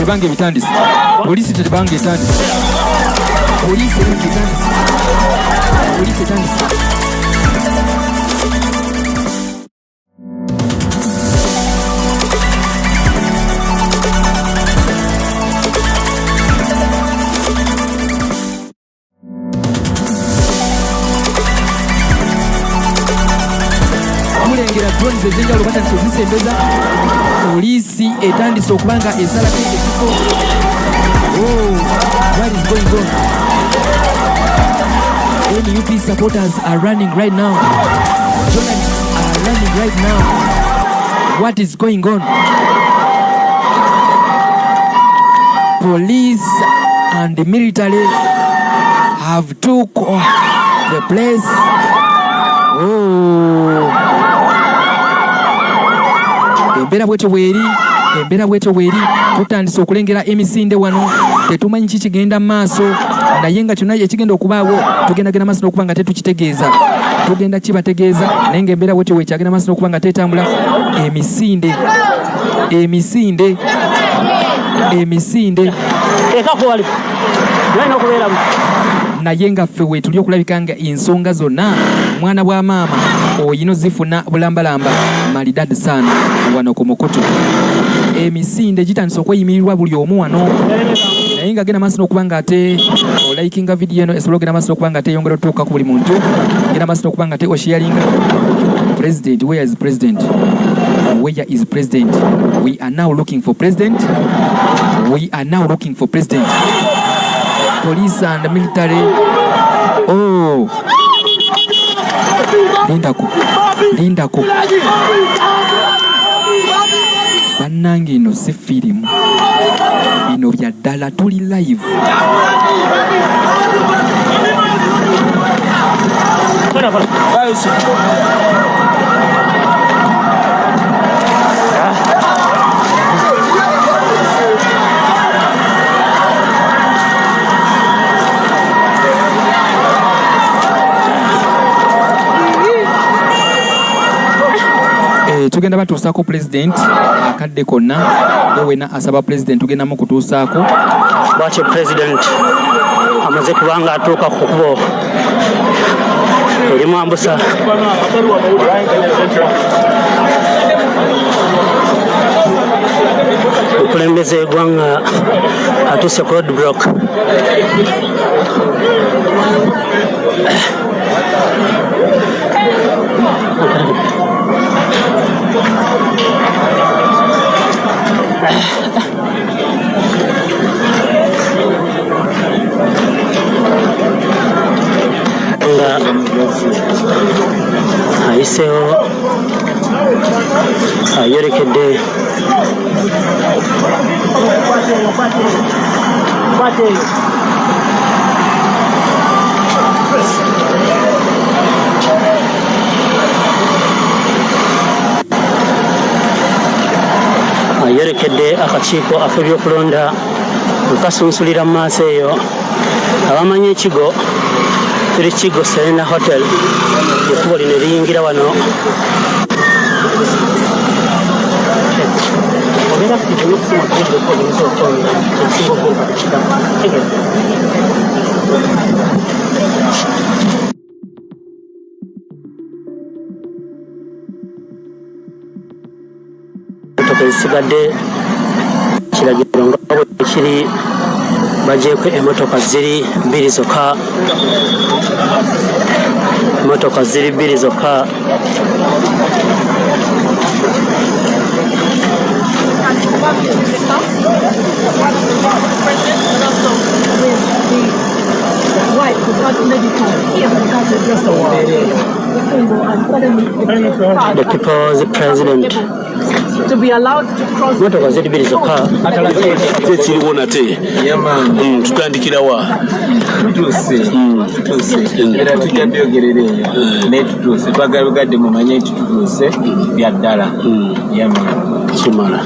tebange bitandise. Poliisi tebange etandise. Poliisi etandise. Poliisi etandise. Drones ezenjawulo batandise okuzisembeza. Poliisi etandise okubanga esalako ekifo. What is going on? NUP supporters are running right now. Journalists are running right now. What is going on? Police and the military have took the place. Embeera bwetyo bweri tutandise okulengera emisinde wano, tetumanyi kikigenda mu maaso, naye nga kyonna ekigenda okubaawo tugendagenda maaso n'okuba nga tetukitegeeza, tugenda kibategeeza, naye ng'embeera bwetyo bwekyagenda maaso n'okuba nga tetambula. Emisinde naye nga ffe weetuli okulabika nga ensonga zonna mwana bwa maama oyino zifuna bulambalamba malidadi sana wano ku mukutu. Emisinde gitandise okweyimirirwa buli omu wano, naye nga genda maaso n'okuba nga ate olaikinga vidiyo eno esobola ogenda maaso n'okuba nga ate eyongera otuuka ku buli muntu, genda maaso n'okuba nga ate osharinga. President, where is president? Where is president? We are now looking for president. We are now looking for president. Police and military. Lindako. Bannange ino si firimu. Bino bya ddala tuli live. Tugenda batuusaako president akadde konna wena asaba president tugendamu kutuusaako bwatyo president amaze kubanga atuuka ku kubo erimu ambusa okulembeza eggwanga atuuse ku road block. Nga ayiseewo ayolekedde ayolekedde akakiiko ak'ebyokulonda okasunsulira mu maaso eyo abamanyi ekigo tuli Kigo Serena Hotel ekubo lino eriyingira wano. Ezisigadde kiragiro nga bwe kiri bagyeko emmotoka ziri bbiri zokka. Emmotoka ziri bbiri zokka. The people's president to be allowed to cross. Motoka ziri bbiri zokka. Kiriwo nate tutandikirawa era tujja byogerera eyo netutuuse twagalugadde mumanye tututuuse bya ddala kimala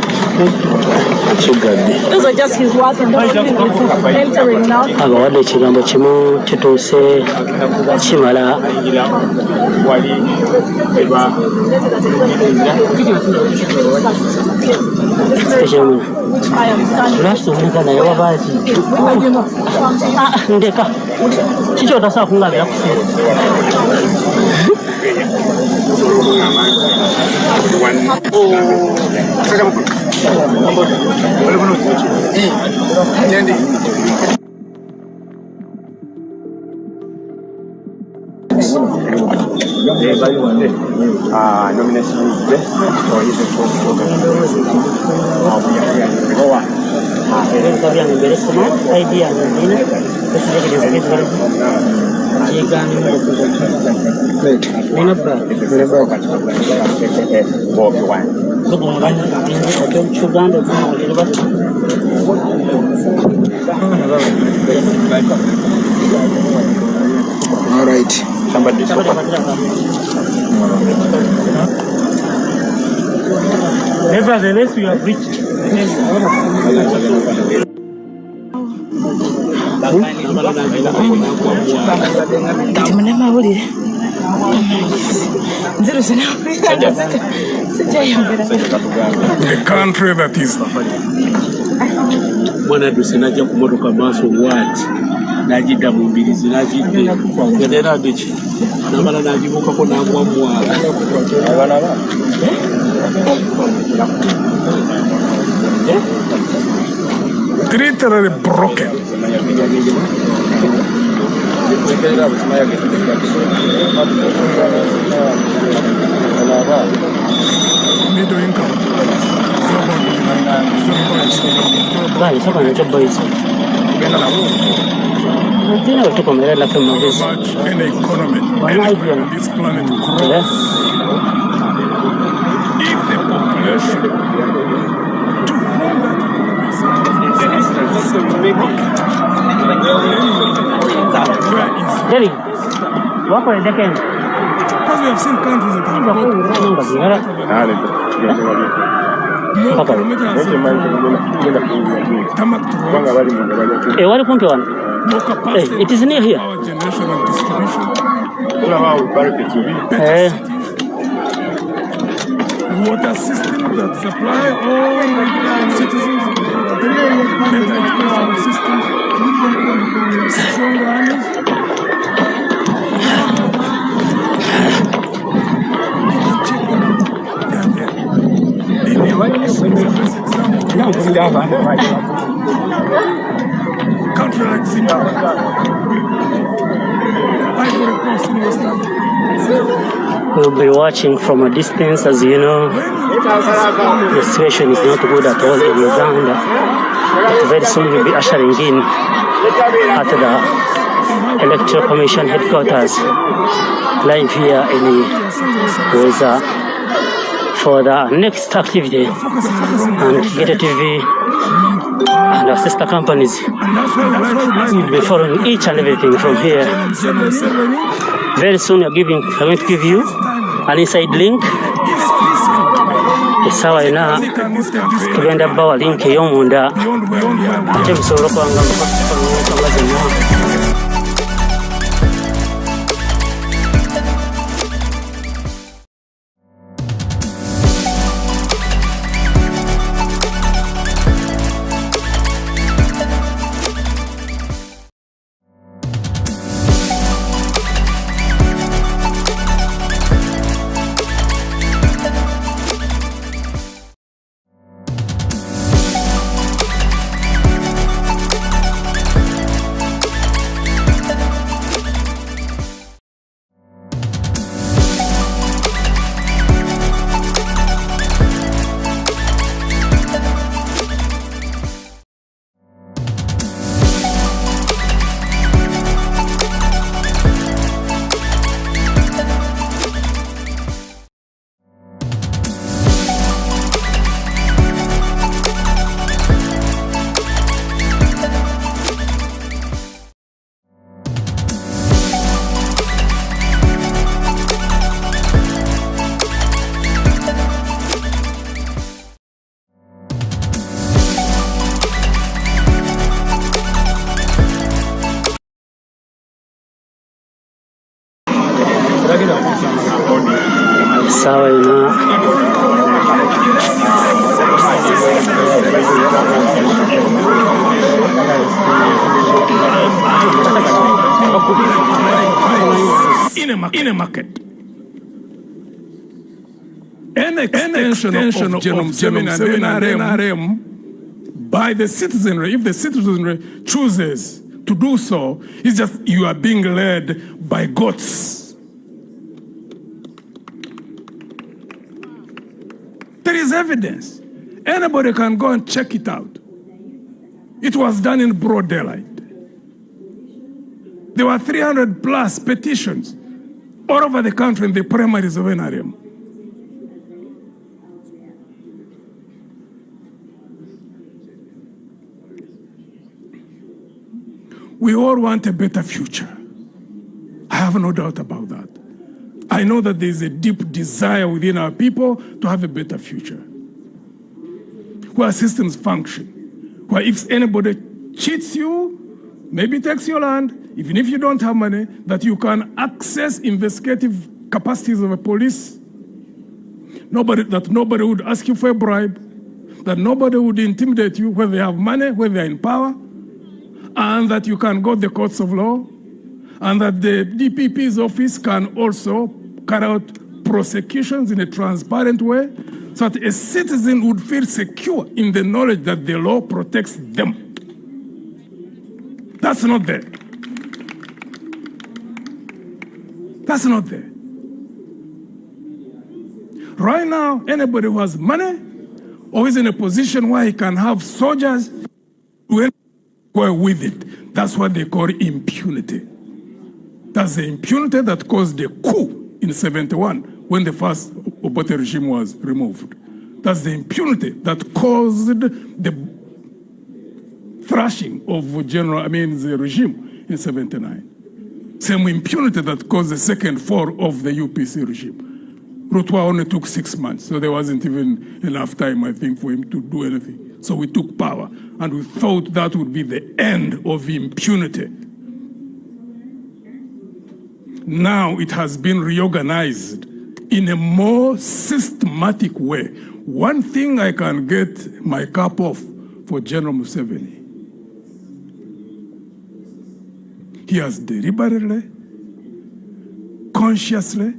kigadde. Those are just his words and entering now. Abawadde ekigambo kimu kituuse kimala. which I understand. ndeka chichota sakungavira kuseri All right. Nevertheless, we have reached. The country that is mwana dusenajja ku motoka maaso waati n'agidda mu mbirizi n'agidde ngende nadeki namala n'agibukako n'amwamwala literally broken. Middle income. Vale, so con el boys. No tiene que comer la fama de eso. Much in the economy. Anywhere on this planet grows. If the population to whom that economy is Jerry, what for the weekend? because we have seen countries that have got more kilometers tarmac roads, What do you want? more capacity. It is near here. Power generation and distribution. Water systems that supply all citizens, better educational systems, strong armies. Country like Zimbabwe, Ivory Coast in West Africa. We'll be watching from a distance. As you know, the situation is not good at all in Uganda. But very soon we'll be ushering in at the Electoral Commission headquarters, live here in Weza for the next activity, and Geta TV and our sister companies will be following each and everything from here. Very soon I'm going to give you an inside link. Esawa ina tugenda bawa link ey'omunda ate musobole okwanga mukazi in a market. An extension of General Museveni and NRM by the citizenry, if the citizenry chooses to do so, it's just you are being led by goats. There is evidence. Anybody can go and check it out. It was done in broad daylight. There were 300 plus petitions all over the country in the primaries of NRM. We all want a better future. I have no doubt about that. I know that there is a deep desire within our people to have a better future, where systems function, where if anybody cheats you, maybe takes your land, even if you don't have money, that you can access investigative capacities of a police, that nobody would ask you for a bribe, that nobody would intimidate you, whether they have money, whether they're in power, and that you can go to the courts of law, and that the DPP's office can also carry out prosecutions in a transparent way, so that a citizen would feel secure in the knowledge that the law protects them. That's not there. That's not there. Right now, anybody who has money or is in a position where he can have soldiers will go with it. That's what they call impunity. That's the impunity that caused the coup in 71 when the first Obote regime was removed. That's the impunity that caused the thrashing of the regime in 79. Same impunity that caused the second fall of the UPC regime. Rotwa only took 6 months, so there wasn't even enough time, I think, for him to do anything. So we took power, and we thought that would be the end of impunity. Now it has been reorganized in a more systematic way. One thing I can get my cap off for General Museveni. He has deliberately, consciously,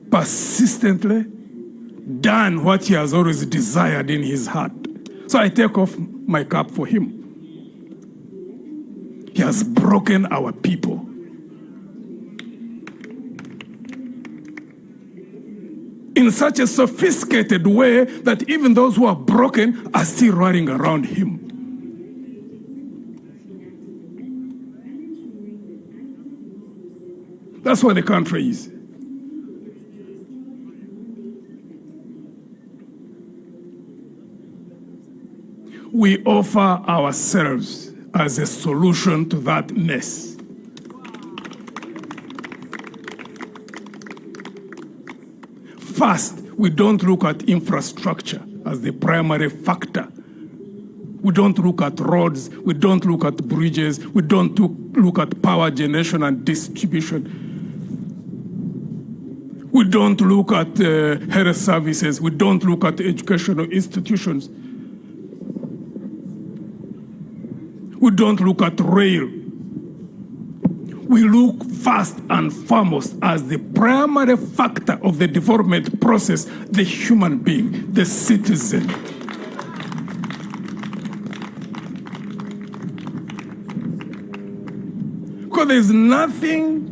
persistently done what he has always desired in his heart. So I take off my cap for him. He has broken our people. In such a sophisticated way that even those who are broken are still running around him. That's what the country is. We offer ourselves as a solution to that mess. First, we don't look at infrastructure as the primary factor. We don't look at roads, we don't look at bridges, we don't look at power generation and distribution. We don't look at health services, we don't look at educational institutions. We don't look at rail. We look first and foremost as the primary factor of the development process, the human being, the citizen. Because there's nothing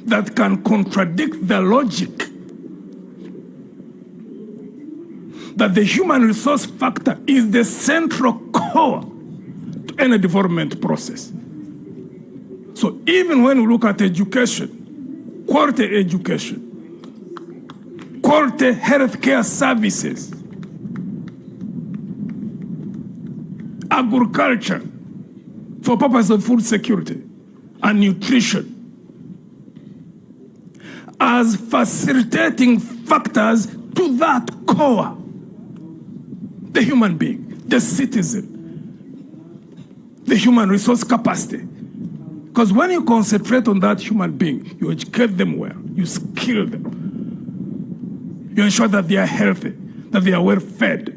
that can contradict the logic that the human resource factor is the central core to any development process. So even when we look at education, quality healthcare services, agriculture for purpose of food security and nutrition, as facilitating factors to that core, the human being, the citizen, the human resource capacity. Because when you concentrate on that human being, you educate them well, you skill them, you ensure that they are healthy, that they are well fed.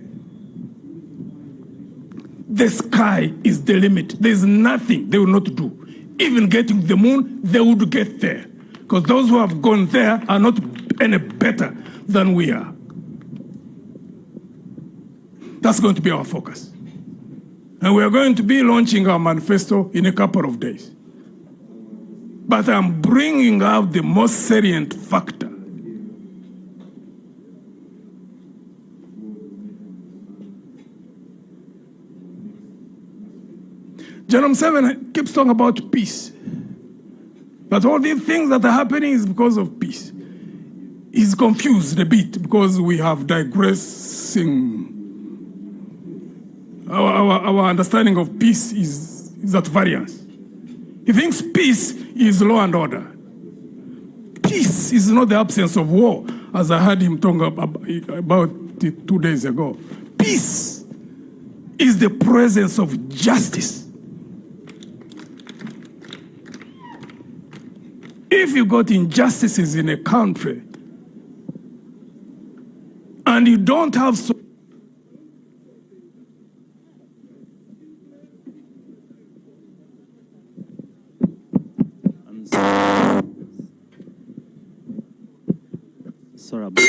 the sky is the limit. There's nothing they will not do. Even getting to the moon, they would get there. Because those who have gone there are not any better than we are. That's going to be our focus. And we are going to be launching our manifesto in a couple of days. But I'm bringing out the most salient factor. General 7 keeps talking about peace. But all these things that are happening is because of peace. He's confused a bit because we have digressing. Our understanding of peace is at variance. He thinks peace is law and order. Peace is not the absence of war, as I heard him talk about it 2 days ago. Peace is the presence of justice. If you got injustices in a country and you don't have Sorry about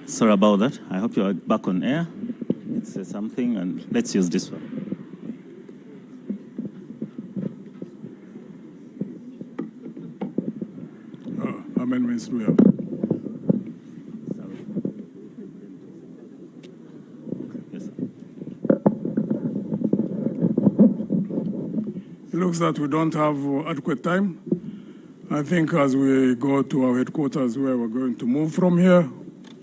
Sorry about that. I hope you are back on air. Let's say something and let's use this one. Amendments do we have? Yes, sir. It looks that we don't have adequate time. I think as we go to our headquarters where we're going to move from here,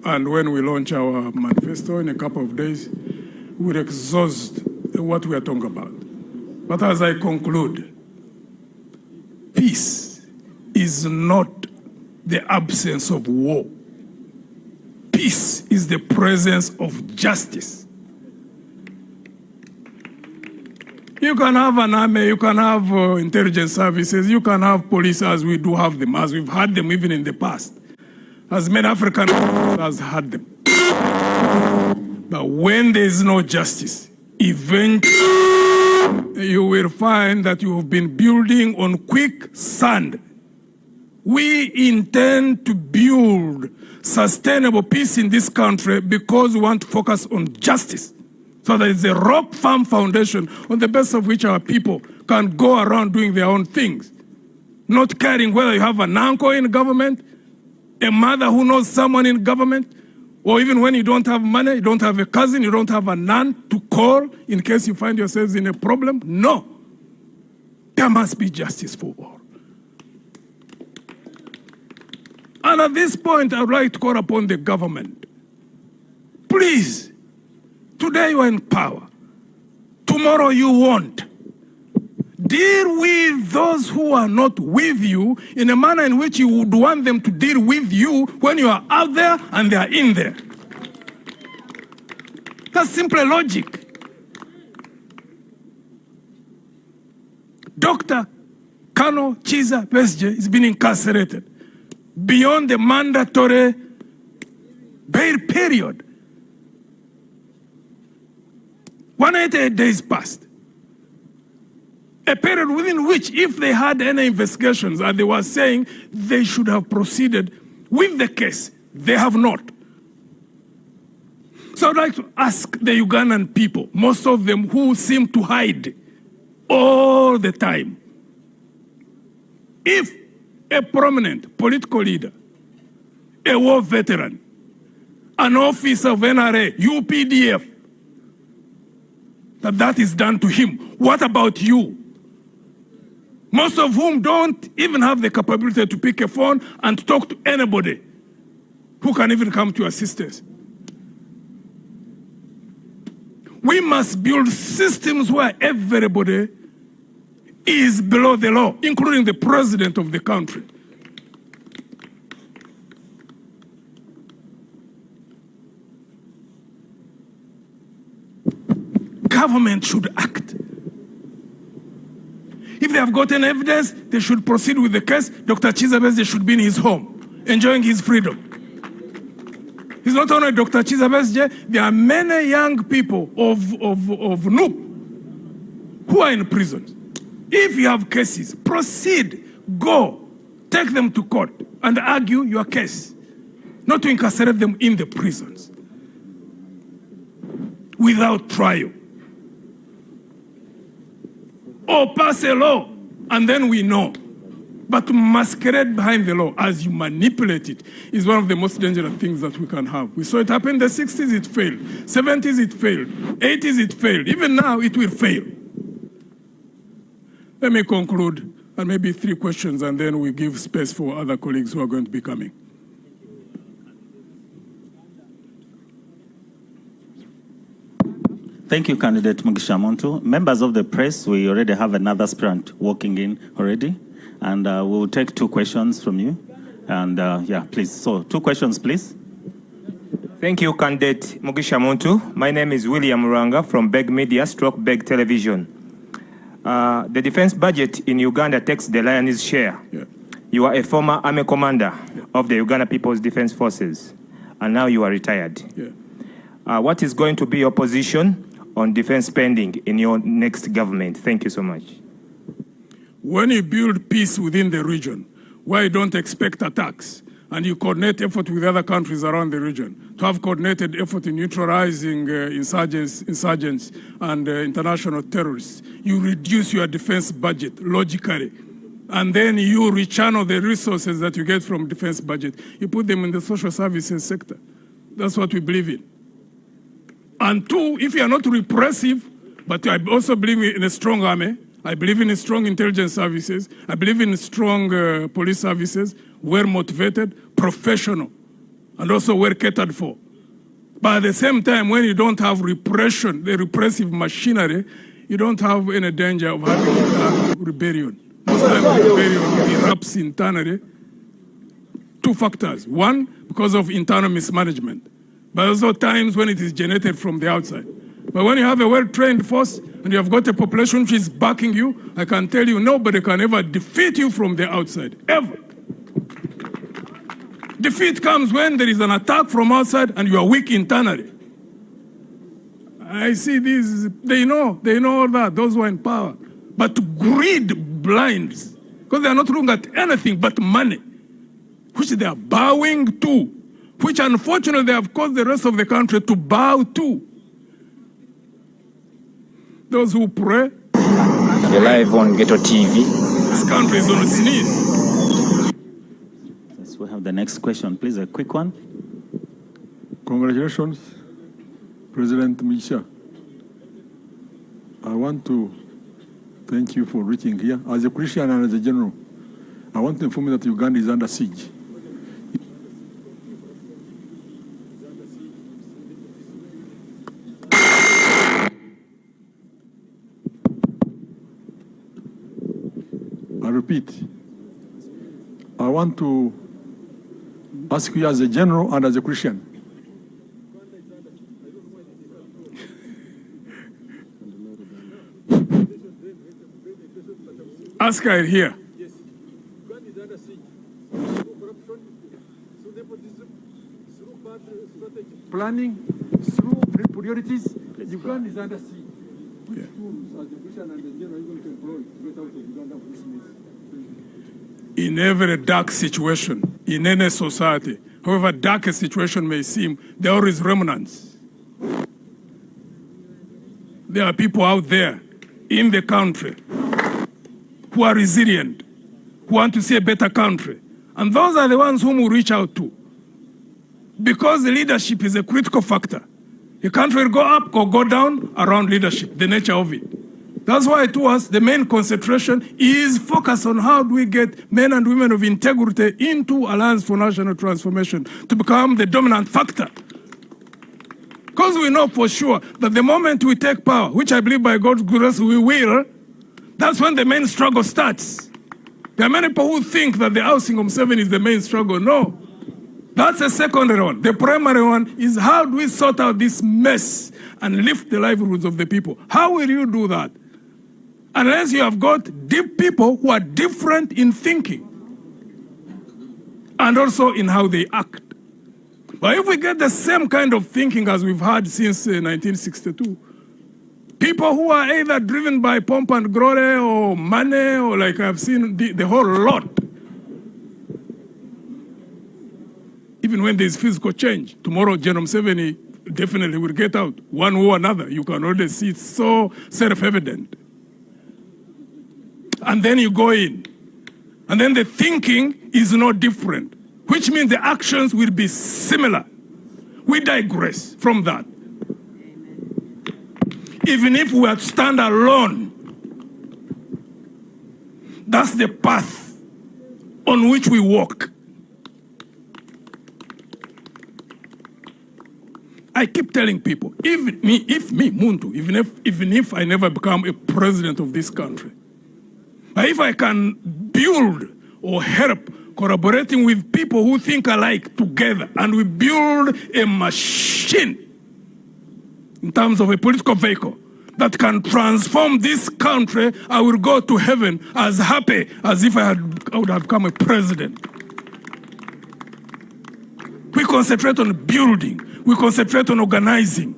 and when we launch our manifesto in a couple of days, we'll exhaust what we are talking about. But as I conclude, peace is not the absence of war. Peace is the presence of justice. You can have an army, you can have intelligence services, you can have police as we do have them, as we've had them even in the past. As many African has had them. But when there is no justice, eventually you will find that you have been building on quicksand. We intend to build sustainable peace in this country because we want to focus on justice. So there is a rock firm foundation on the basis of which our people can go around doing their own things. Not caring whether you have an uncle in government, a mother who knows someone in government, or even when you don't have money, you don't have a cousin, you don't have a nun to call in case you find yourselves in a problem. No. There must be justice for all. And at this point, I would like to call upon the government. Please, today you are in power. Tomorrow you won't. Deal with those who are not with you in a manner in which you would want them to deal with you when you are out there and they are in there. That's simple logic. Dr. Kano Chiza Besje is being incarcerated beyond the mandatory bail period. 188 days passed. A period within which, if they had any investigations, and they were saying they should have proceeded with the case, they have not. So I'd like to ask the Ugandan people, most of them who seem to hide all the time, if a prominent political leader, a war veteran, an officer of NRA, UPDF, that is done to him. What about you? Most of whom don't even have the capability to pick a phone and talk to anybody who can even come to assistance. We must build systems where everybody is below the law, including the president of the country. Government should act. If they have gotten evidence, they should proceed with the case. Dr. Chizabeze should be in his home, enjoying his freedom. It's not only Dr. Chizabeze, there are many young people of NUP who are in prisons. If you have cases, proceed, go, take them to court and argue your case, not to incarcerate them in the prisons without trial. Or pass a law, and then we know. But to masquerade behind the law as you manipulate it is one of the most dangerous things that we can have. We saw it happen in the 60s, it failed. 70s, it failed. 80s, it failed. Even now, it will fail. Let me conclude, and maybe 3 questions, and then we give space for other colleagues who are going to be coming. Thank you, Candidate Mugisha Muntu. Members of the press, we already have another aspirant walking in already, and we will take 2 questions from you. And yeah, please. So 2 questions, please. Thank you, Candidate Mugisha Muntu. My name is William Ranga from Beg Media, Beg Television. The defense budget in Uganda takes the lion's share. Yeah. You are a former army commander of the Uganda People's Defense Forces, and now you are retired. Yeah. What is going to be your position on defense spending in your next government? Thank you so much. When you build peace within the region, where you don't expect attacks, and you coordinate effort with other countries around the region, to have coordinated effort in neutralizing insurgents and international terrorists, you reduce your defense budget logically. And then you rechannel the resources that you get from defense budget. You put them in the social services sector. That's what we believe in. And 2, if you are not repressive, but I also believe in a strong army, I believe in strong intelligence services, I believe in strong police services, well motivated, professional, and also well catered for. But at the same time, when you don't have repression, the repressive machinery, you don't have any danger of having rebellion. Most times rebellion erupts internally. 2 factors. 1, because of internal mismanagement. But also times when it is generated from the outside. But when you have a well-trained force and you have got a population which is backing you, I can tell you nobody can ever defeat you from the outside, ever. Defeat comes when there is an attack from outside and you are weak internally. I see these, they know all that, those who are in power. But greed blinds, because they are not looking at anything but money, which they are bowing to, which unfortunately they have caused the rest of the country to bow to. Those who pray. You're live on Ghetto TV. This country is on a sneeze. Yes, we have the next question, please, a quick one. Congratulations, President Mugisha. I want to thank you for reaching here. As a Christian and as a general, I want to inform you that Uganda is under siege. I repeat, I want to ask you as a general and as a Christian. Ask her here. Planning through priorities, Uganda is under siege. Which tools as the Christian and the general are you going to employ to get out of Uganda for this mess? In every dark situation, in any society, however dark a situation may seem, there are always remnants. There are people out there in the country who are resilient, who want to see a better country. And those are the ones whom we reach out to. Because the leadership is a critical factor. A country will go up or go down around leadership, the nature of it. That's why to us, the main concentration is focused on how do we get men and women of integrity into Alliance for National Transformation to become the dominant factor. Because we know for sure that the moment we take power, which I believe by God's grace we will, that's when the main struggle starts. There are many people who think that the housing of 7 is the main struggle. No, that's a secondary one. The primary one is how do we sort out this mess and lift the livelihoods of the people? How will you do that? Unless you have got deep people who are different in thinking and also in how they act. But if we get the same kind of thinking as we've had since 1962, people who are either driven by pomp and glory or money or like I've seen the whole lot, even when there's physical change, tomorrow Genome 70 definitely will get out one way or another. You can already see it's so self-evident. And then you go in. And then the thinking is no different, which means the actions will be similar. We digress from that. Even if we are to stand alone, that's the path on which we walk. I keep telling people, even if I never become a president of this country, but if I can build or help collaborating with people who think alike together, and we build a machine in terms of a political vehicle that can transform this country, I will go to heaven as happy as if I would have become a president. We concentrate on building. We concentrate on organizing.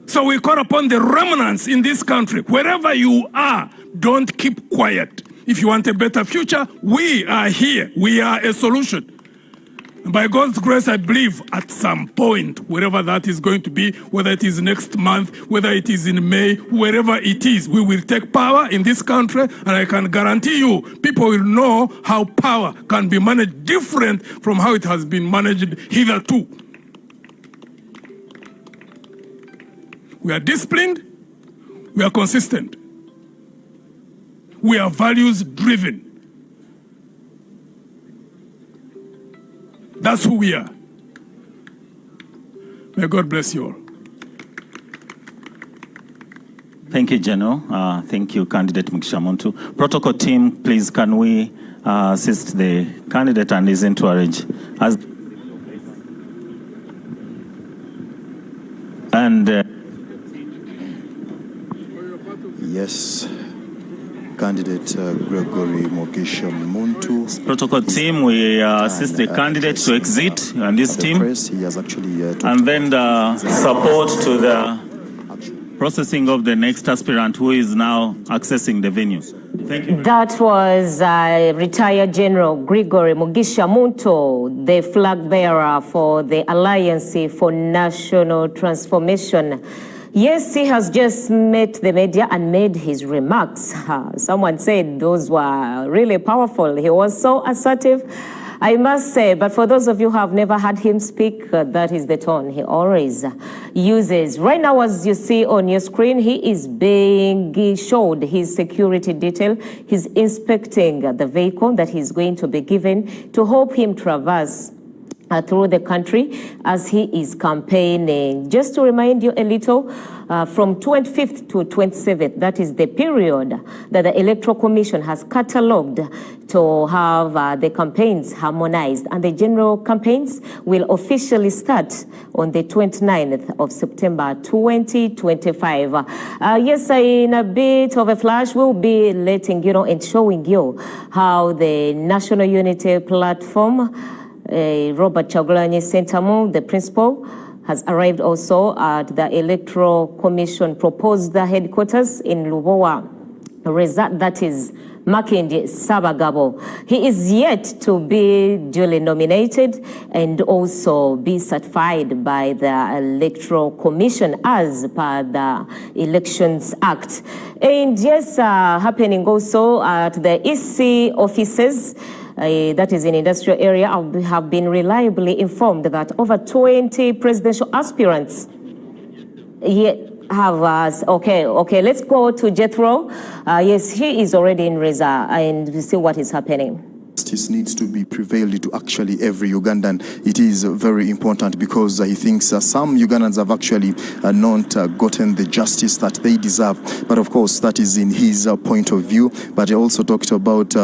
So we call upon the remnants in this country. Wherever you are, don't keep quiet. If you want a better future, we are here. We are a solution. And by God's grace, I believe at some point, wherever that is going to be, whether it is next month, whether it is in May, wherever it is, we will take power in this country. And I can guarantee you, people will know how power can be managed different from how it has been managed hitherto. We are disciplined. We are consistent. We are values-driven. That's who we are. May God bless you all. Thank you, General. Thank you, Candidate Mugisha Muntu. Protocol team, please, can we assist the candidate and listen to arrange? Yes. Candidate Gregory Mugisha Muntu. Protocol team, we assist the candidate to exit and this team. He has actually and then the support to the processing of the next aspirant who is now accessing the venue. Thank you. That was retired General Gregory Mugisha Muntu, the flag bearer for the Alliance for National Transformation. Yes, he has just met the media and made his remarks. Someone said those were really powerful. He was so assertive, I must say. But for those of you who have never heard him speak, that is the tone he always uses. Right now, as you see on your screen, he is being showed his security detail. He's inspecting the vehicle that he's going to be given to help him traverse through the country as he is campaigning. Just to remind you a little, from 25th to 27th, that is the period that the Electoral Commission has catalogued to have the campaigns harmonized. And the general campaigns will officially start on the 29th of September 2025. Yes, in a bit of a flash, we'll be letting you know and showing you how the National Unity Platform, Robert Kyagulanyi Sentamu, the principal, has arrived also at the Electoral Commission proposed headquarters in Lubowa, that is Makindi Sabagabo. He is yet to be duly nominated and also be certified by the Electoral Commission as per the Elections Act. And yes, happening also at the EC offices, that is in industrial area, I have been reliably informed that over 20 presidential aspirants have us. Okay, let's go to Jethro. Yes, he is already in Reza, and we see what is happening. Justice needs to be prevailed to actually every Ugandan. It is very important because he thinks some Ugandans have actually not gotten the justice that they deserve. But of course, that is in his point of view. But he also talked about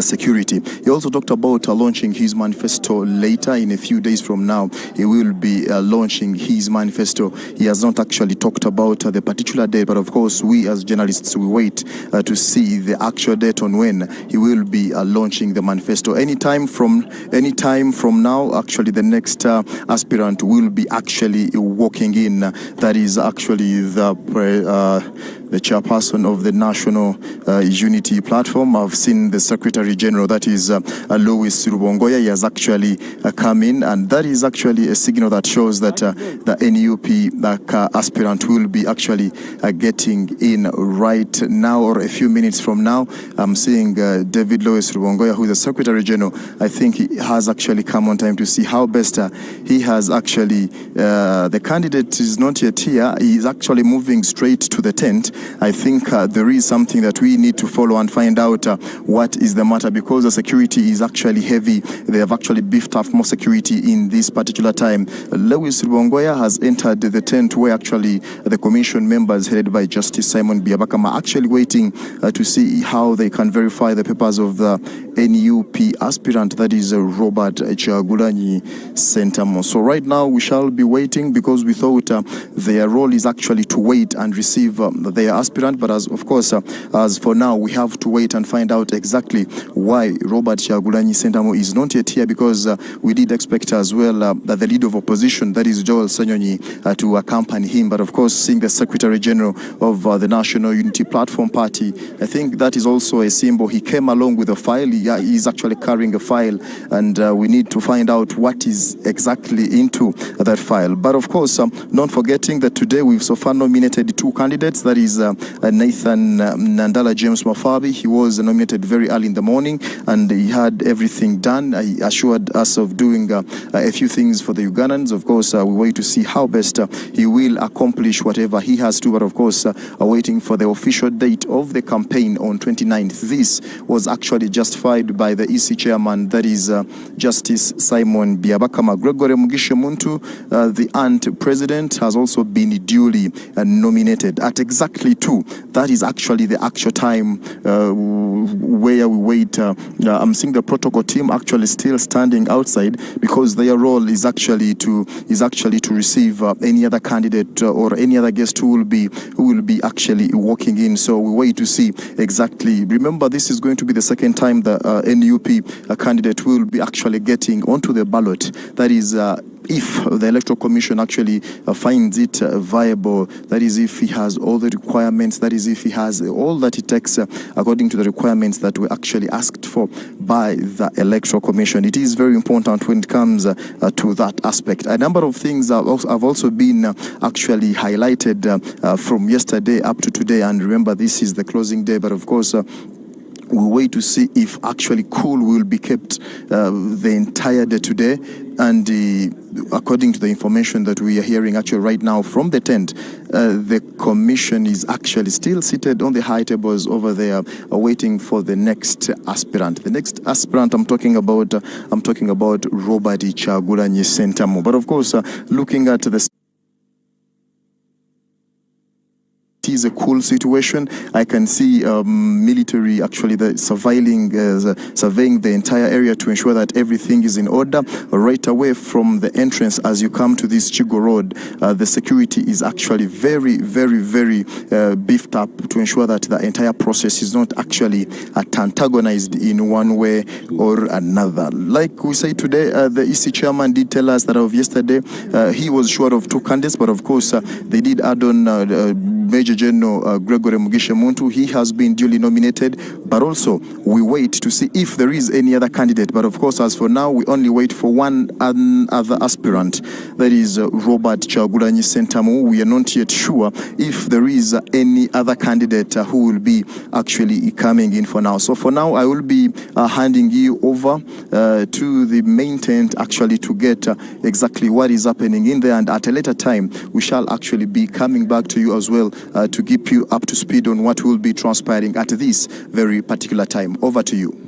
security. He also talked about launching his manifesto later. In a few days from now, he will be launching his manifesto. He has not actually talked about the particular date, but of course, we as journalists, we wait to see the actual date on when he will be launching the manifesto. Anytime from now, actually, the next aspirant will be actually walking in. That is actually the chairperson of the National Unity Platform. I've seen the Secretary General, that is Louis Rubongoya. He has actually come in, and that is actually a signal that shows that the NUP aspirant will be actually getting in right now or a few minutes from now. I'm seeing David Louis Rubongoya, who is the Secretary General. I think he has actually come on time to see how best he has actually, the candidate is not yet here. He is actually moving straight to the tent. I think there is something that we need to follow and find out what is the matter, because the security is actually heavy. They have actually beefed up more security in this particular time. Lewis Rubongoya has entered the tent where actually the commission members headed by Justice Simon Biabakama are actually waiting to see how they can verify the papers of the NUP aspirant, that is Robert Kyagulanyi Sentamu. So right now we shall be waiting, because we thought their role is actually to wait and receive their aspirant, but as for now we have to wait and find out exactly why Robert Kyagulanyi Sentamu is not yet here, because we did expect as well that the leader of opposition, that is Joel Sanyonyi, to accompany him. But of course, seeing the Secretary General of the National Unity Platform Party, I think that is also a symbol. He came along with a file. He is actually carrying a file, and we need to find out what is exactly into that file. But of course, not forgetting that today we've so far nominated two candidates. That is Nathan Nandala James Mafabi. He was nominated very early in the morning, and he had everything done. He assured us of doing a few things for the Ugandans. Of course, we wait to see how best he will accomplish whatever he has to. But of course, waiting for the official date of the campaign on 29th. This was actually justified by the EC chairman, that is Justice Simon Biabakama. Gregory Mugisha Muntu, the ANT president, has also been duly nominated at exactly 2. That is actually the actual time where we wait. I'm seeing the protocol team actually still standing outside, because their role is actually to receive any other candidate or any other guest who will be actually walking in. So we wait to see exactly. Remember, this is going to be the second time the NUP candidate will be actually getting onto the ballot. That is if the Electoral Commission actually finds it viable, that is if he has all the requirements, that is if he has all that it takes according to the requirements that were actually asked for by the Electoral Commission. It is very important when it comes to that aspect. A number of things have also been actually highlighted from yesterday up to today, and remember, this is the closing day, but of course, we'll wait to see if actually cool will be kept the entire day today. And according to the information that we are hearing actually right now from the tent, the commission is actually still seated on the high tables over there, waiting for the next aspirant. The next aspirant I'm talking about Robert Kyagulanyi Sentamu. But of course, looking at the it is a cool situation. I can see military actually surveying the entire area to ensure that everything is in order. Right away from the entrance, as you come to this Chigo Road, the security is actually very, very, very beefed up to ensure that the entire process is not actually antagonized in one way or another. Like we say today, the EC chairman did tell us that of yesterday, he was sure of 2 candidates, but of course, they did add on Major General Gregory Mugisha Muntu. He has been duly nominated, but also we wait to see if there is any other candidate. But of course, as for now, we only wait for one other aspirant, that is Robert Kyagulanyi Ssentamu. We are not yet sure if there is any other candidate who will be actually coming in for now. So for now, I will be handing you over to the main tent actually to get exactly what is happening in there, and at a later time we shall actually be coming back to you as well to keep you up to speed on what will be transpiring at this very particular time. Over to you.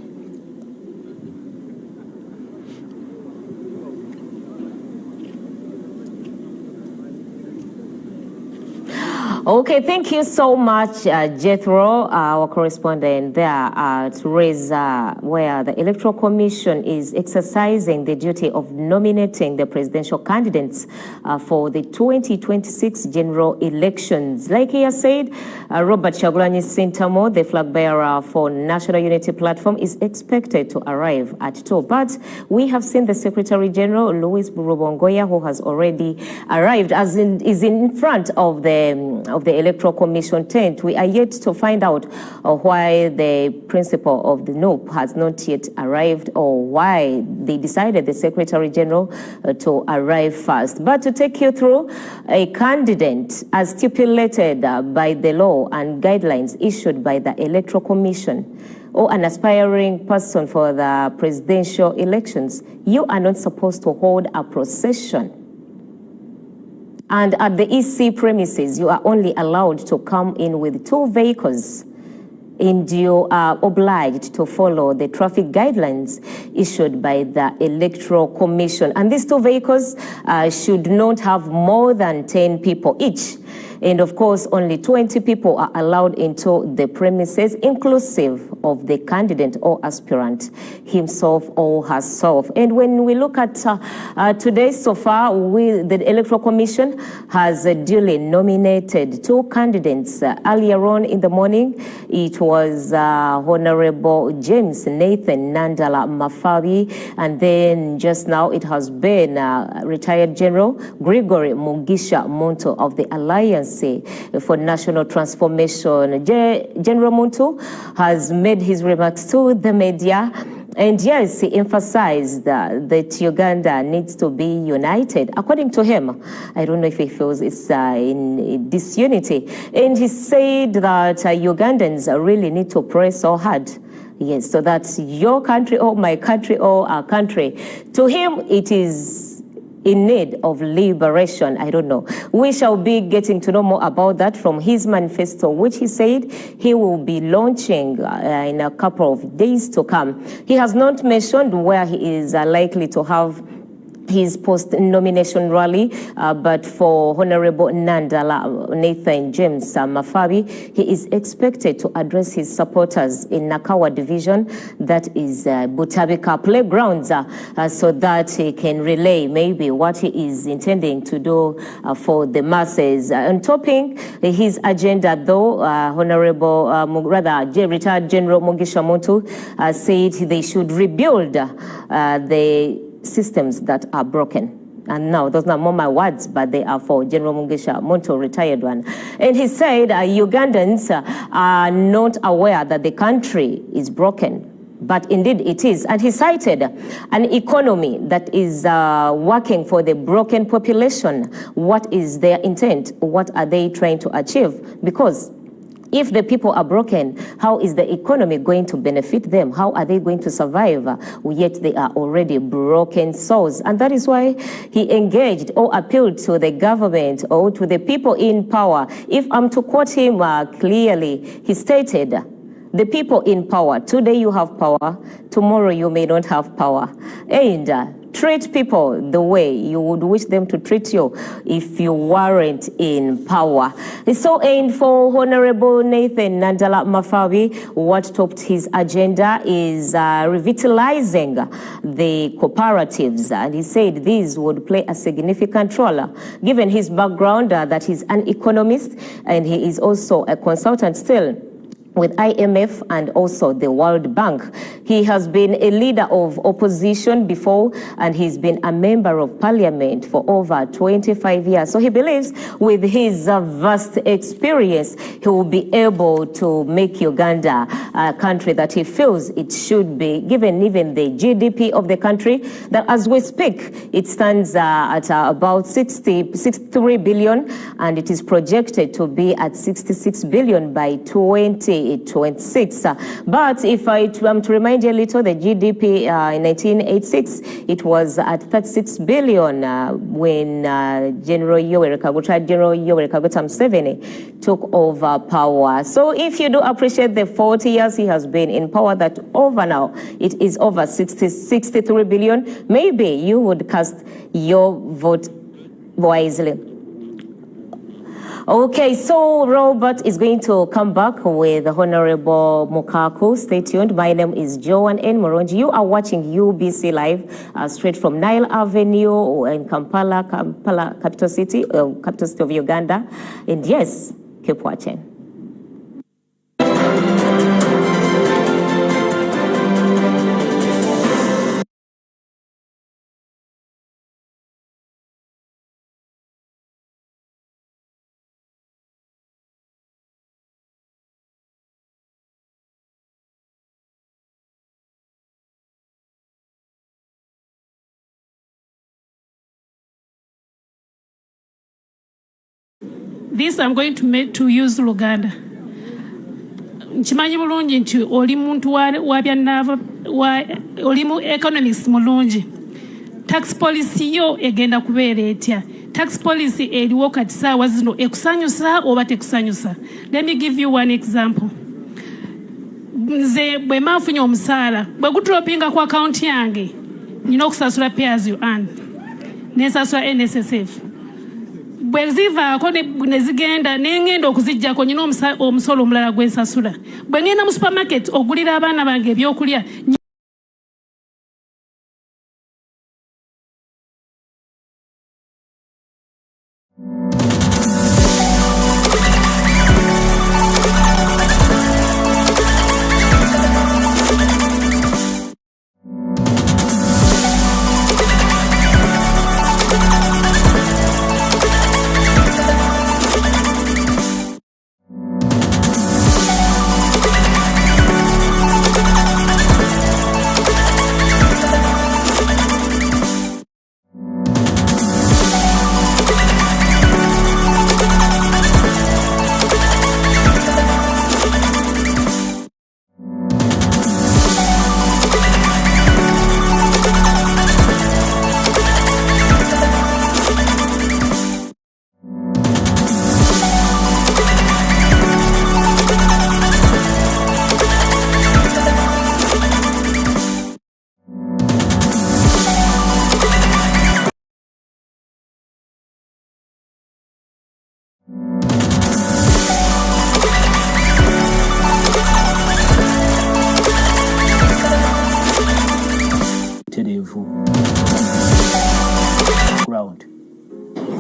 Okay, thank you so much, Jethro, our correspondent there at Reza, where the Electoral Commission is exercising the duty of nominating the presidential candidates for the 2026 general elections. Like he has said, Robert Kyagulanyi Ssentamu, the flag bearer for National Unity Platform, is expected to arrive at 2. But we have seen the Secretary General, Louis Rubongoya, who has already arrived, is in front of the Electoral Commission tent. We are yet to find out why the principal of the NOP has not yet arrived, or why they decided the Secretary General to arrive first. But to take you through, a candidate as stipulated by the law and guidelines issued by the Electoral Commission, or an aspiring person for the presidential elections, you are not supposed to hold a procession. And at the EC premises, you are only allowed to come in with 2 vehicles, and you are obliged to follow the traffic guidelines issued by the Electoral Commission. And these 2 vehicles should not have more than 10 people each. And of course, only 20 people are allowed into the premises, inclusive of the candidate or aspirant himself or herself. And when we look at today so far, the Electoral Commission has duly nominated 2 candidates. Earlier on in the morning, it was Honorable James Nathan Nandala Mafabi, and then just now it has been retired General Gregory Mugisha Muntu of the Alliance for National Transformation. General Muntu has made his remarks to the media, and yes, he emphasized that Uganda needs to be united. According to him, I don't know if he feels it's in disunity, and he said that Ugandans really need to pray so hard. Yes, so that's your country or my country or our country. To him, it is in need of liberation. I don't know. We shall be getting to know more about that from his manifesto, which he said he will be launching in a couple of days to come. He has not mentioned where he is likely to have his post-nomination rally, but for Honorable Nandala Nathan James Mafabi, he is expected to address his supporters in Nakawa division, that is Butabika Playgrounds, so that he can relay maybe what he is intending to do for the masses. On topping his agenda, though, retired General Mugisha Muntu said they should rebuild the systems that are broken. And now, those are not my words, but they are for General Mugisha Muntu, retired one. And he said Ugandans are not aware that the country is broken. But indeed it is. And he cited an economy that is working for the broken population. What is their intent? What are they trying to achieve? Because if the people are broken, how is the economy going to benefit them? How are they going to survive? Yet they are already broken souls. And that is why he engaged or appealed to the government or to the people in power. If I'm to quote him clearly, he stated, the people in power, today you have power, tomorrow you may not have power. And treat people the way you would wish them to treat you if you weren't in power. So, and for Honorable Nathan Nandala Mafabi, what topped his agenda is revitalizing the cooperatives. And he said these would play a significant role, given his background that he's an economist and he is also a consultant still. with IMF and also the World Bank. He has been a leader of opposition before, and he's been a member of parliament for over 25 years. So he believes with his vast experience, he will be able to make Uganda a country that he feels it should be, given even the GDP of the country, that as we speak, it stands at about 63 billion, and it is projected to be at 66 billion by 2026. But if I am to remind you a little, the GDP in 1986, it was at 36 billion when General Yoweri Kaguta Museveni took over power. So if you do appreciate the 40 years he has been in power, that over now, it is over 63 billion, maybe you would cast your vote wisely. Okay, so Robert is going to come back with Honorable Mukaku. Stay tuned. My name is Joan N. Moronji. You are watching UBC Live straight from Nile Avenue in Kampala, capital city of Uganda. And yes, keep watching. This I'm going to use Luganda. Nchimanyi mulungi nti oli muntu wa byanava oli mu economist mulungi. Tax policy yo egenda kubeera etya. Tax policy eriwo kati saawa zino ekusanyusa oba tekusanyusa. Let me give you one example. Nze bwe mafunye omusaala bwe gutropinga ku account yange nina okusasula pay as you earn. Nesasula NSSF. Bwe zivaako ne zigenda n'engenda okuziggyako nyina omusolo omulala gwe nsasula. Bwe ngenda mu supermarket ogulira abaana bange ebyokulya.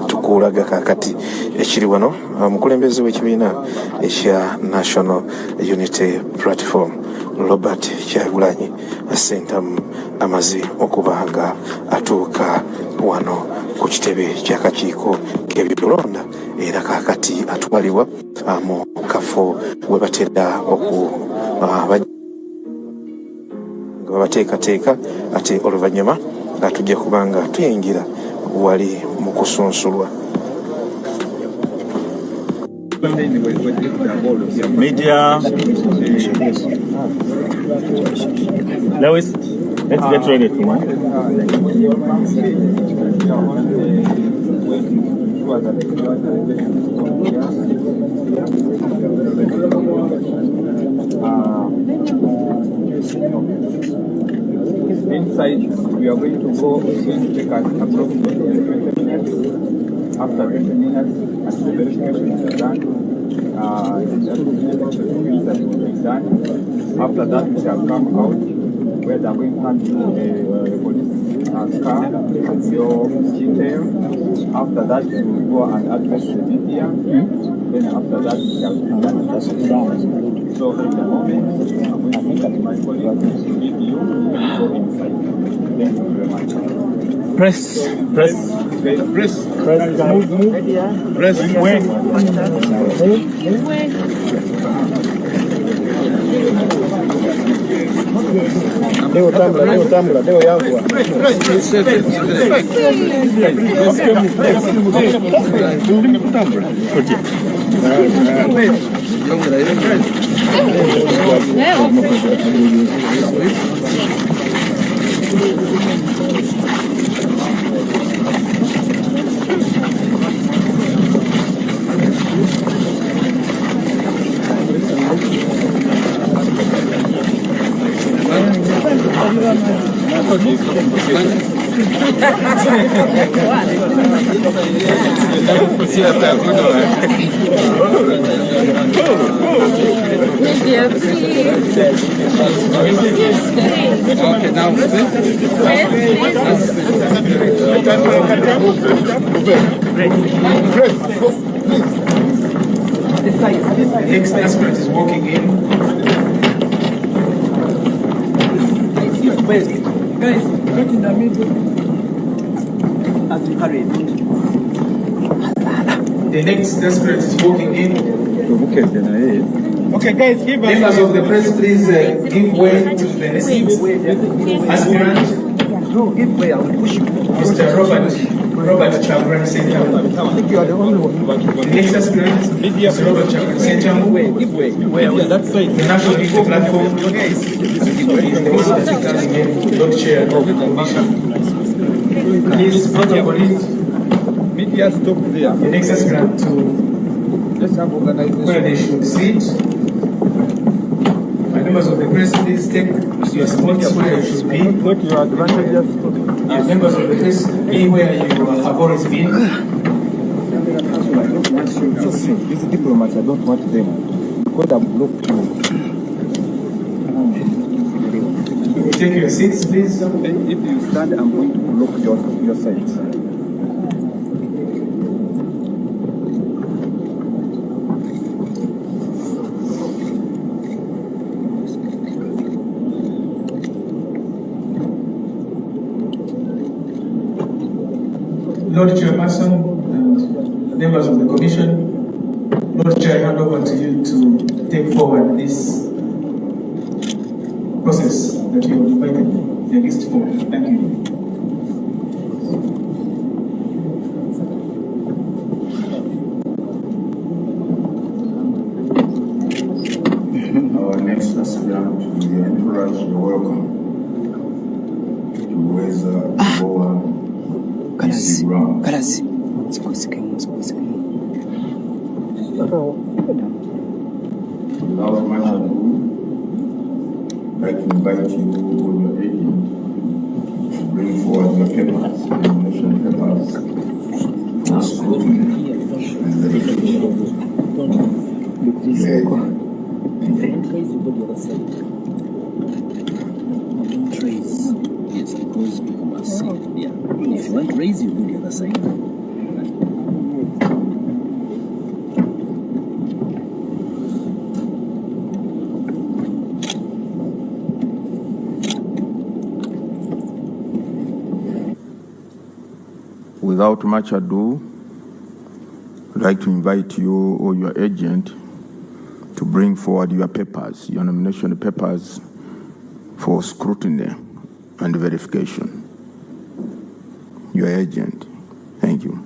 Tukulaga kakati ekiri wano mukulembeze w'ekibiina ekya National Unity Platform Robert Kyagulanyi Sentamu amaze okuba nga atuuka wano ku kitebe ky'akakiiko k'ebyokulonda era kakati atwalibwa mu kafo we batera bateekateeka ate oluvannyuma nga tujja kubanga tuyingira wali mu kusunsulwa. Media. Lewis, let's get ready to man. Inside, we are going to go, it's going to take us approximately 20 minutes. After 20 minutes, as the verification is done, that will be done. After that, we shall come out, where they are going to hand the police car, your detail. After that, you will go and address the media. Then after that, you shall be done. So at the moment, I'm going to let my colleague lead you to go inside. Thank you very much. Press. Move. Press. Deo yangu. Next aspirant is walking in. Guys, get in the middle. As we carry it. The next aspirant is walking in. Okay, guys, give us. Members of the press, please give way to the next aspirant. No, give way. I will push you. Mr. Robert Kyagulanyi. I think you are the only one. The next aspirant, Mr. Robert Kyagulanyi. Give way. Yeah, that side. The National Media Platform is Lord Chair of the Commission. Please, protocol it. Media stop there. The next aspirant to where they should sit. And members of the press, please take your spots where you should be. Take your advantages. And members of the press, be where you have always been. These diplomats, I don't want them because I've blocked you. Take your seats, please. If you stand, I'm going to block your sides. Lord Chairperson and members of the Commission, Lord Chair, I hand over to you to take forward this process that you have invited the guest for. Thank you. Our next aspirant, we encourage you welcome to Weza Boa. Karasi. Without much ado, I'd like to invite you or your agent to bring forward your papers, nomination papers, for scrutiny and verification. Yes, because people must see. Yeah. If you want to raise, you go the other side. Without much ado, I'd like to invite you or your agent to bring forward your papers, your nomination papers for scrutiny and verification. Your agent. Thank you.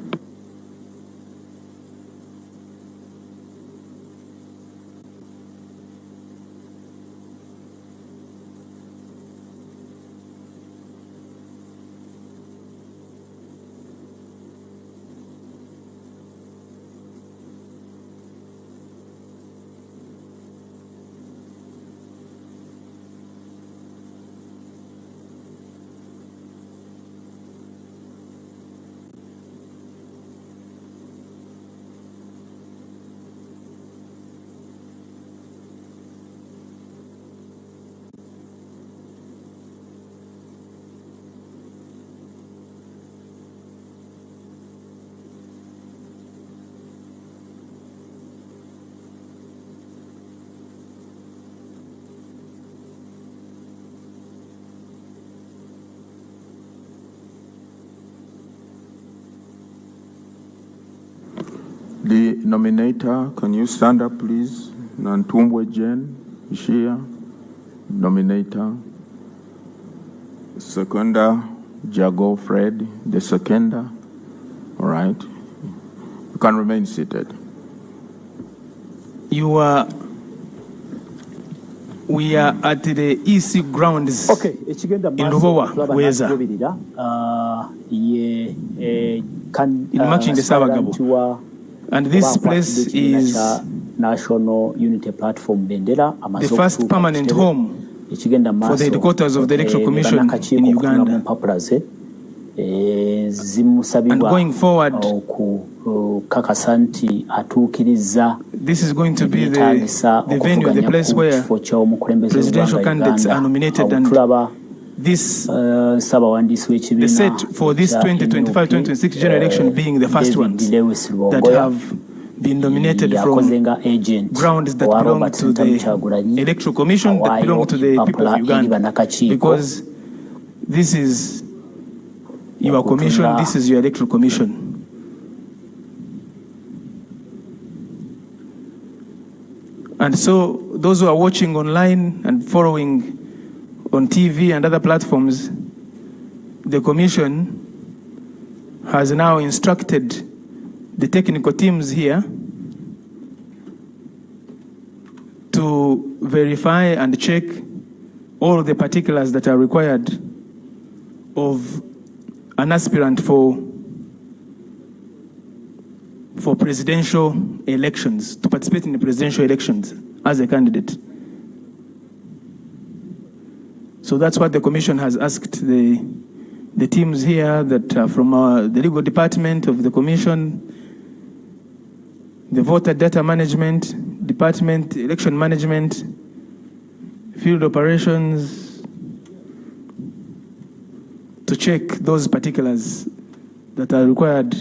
The nominator, can you stand up, please? Nantumbwe Jen, is here. Nominator. Seconder, Jago Fred, the seconder. All right. You can remain seated. We are at the EC grounds in Lubowa, Weza. In Machinga Sabagabo. And this place is National Unity Platform Bendera, the first permanent home for the headquarters of the Electoral Commission in Uganda. And going forward, this is going to be the venue, the place where presidential candidates are nominated, and this the set for this 2025-2026 general election being the first ones that have been nominated from grounds that belong to the Electoral Commission, that belong to the people of Uganda, because this is your commission, this is your Electoral Commission. And so those who are watching online and following on TV and other platforms, the Commission has now instructed the technical teams here to verify and check all the particulars that are required of an aspirant for presidential elections, to participate in the presidential elections as a candidate. So that's what the Commission has asked the teams here that are from the legal department of the Commission, the voter data management department, election management, field operations, to check those particulars that are required.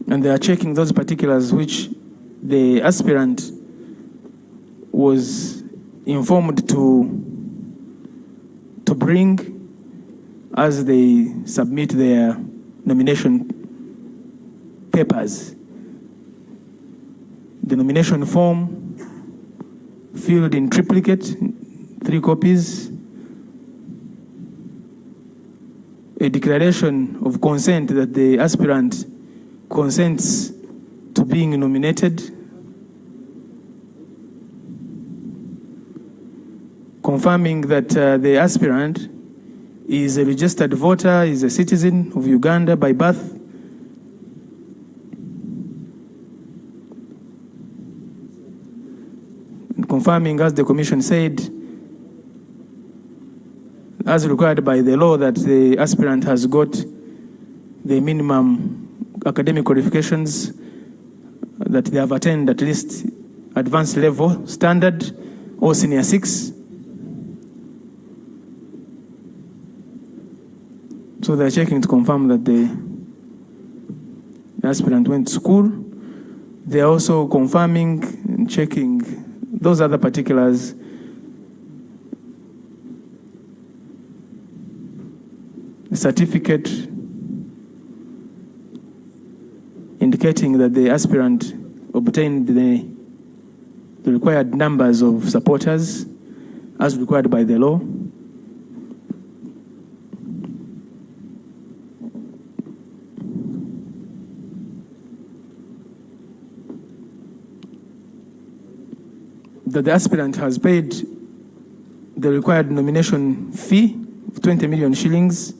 And they are checking those particulars which the aspirant was informed to bring as they submit their nomination papers. The nomination form filled in triplicate, 3 copies, a declaration of consent that the aspirant consents to being nominated, confirming that the aspirant is a registered voter, is a citizen of Uganda by birth, and confirming, as the Commission said, as required by the law, that the aspirant has got the minimum academic qualifications, that they have attained at least advanced level standard or senior 6. So they're checking to confirm that the aspirant went to school. They're also confirming and checking those other particulars. The certificate indicating that the aspirant obtained the required numbers of supporters as required by the law. That the aspirant has paid the required nomination fee of 20 million shillings.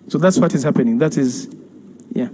So that's what is happening. That is, yeah.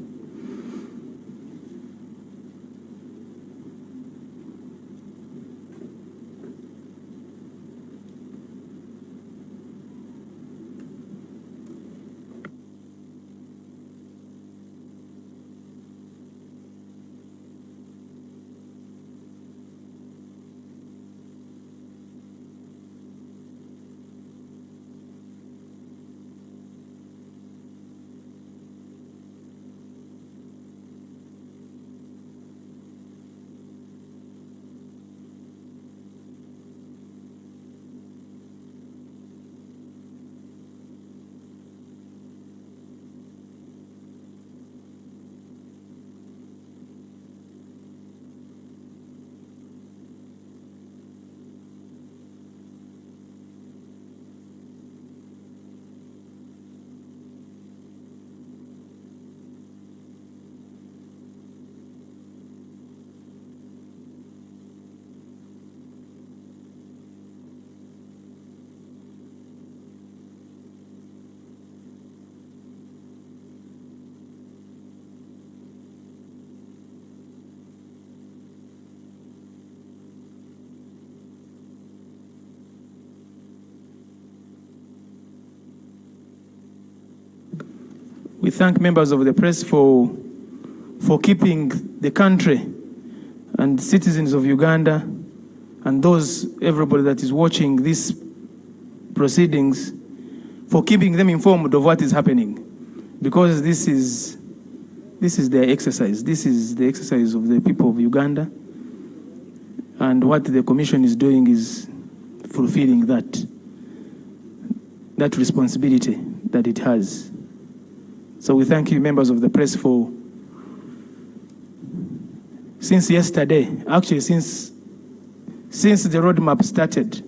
We thank members of the press for keeping the country and citizens of Uganda and everybody that is watching these proceedings, for keeping them informed of what is happening, because this is their exercise. This is the exercise of the people of Uganda, and what the Commission is doing is fulfilling that responsibility that it has. So we thank you, members of the press, for since yesterday, actually since the roadmap started,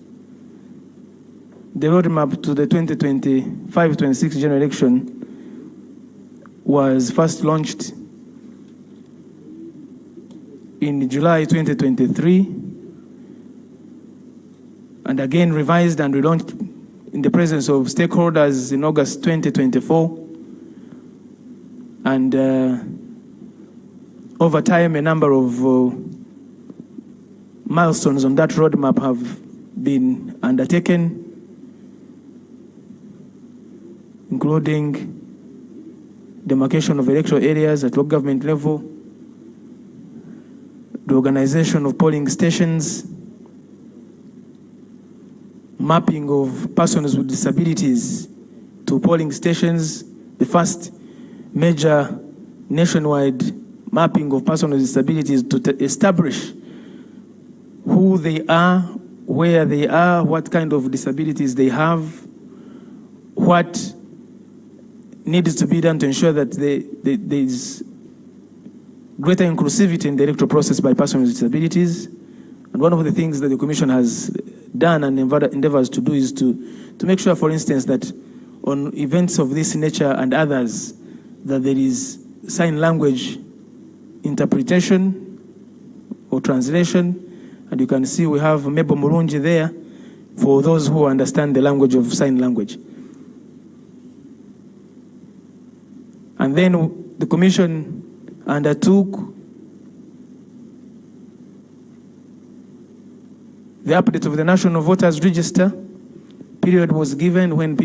the roadmap to the 2025-26 general election was first launched in July 2023, and again revised and relaunched in the presence of stakeholders in August 2024. And over time, a number of milestones on that roadmap have been undertaken, including demarcation of electoral areas at local government level, the organization of polling stations, mapping of persons with disabilities to polling stations, the first major nationwide mapping of persons with disabilities to establish who they are, where they are, what kind of disabilities they have, what needs to be done to ensure that there is greater inclusivity in the electoral process by persons with disabilities. And one of the things that the Commission has done and endeavors to do is to make sure, for instance, that on events of this nature and others, that there is sign language interpretation or translation. And you can see we have Mebo Murunji there for those who understand the language of sign language. And then the Commission undertook the update of the National Voters Register. Period was given when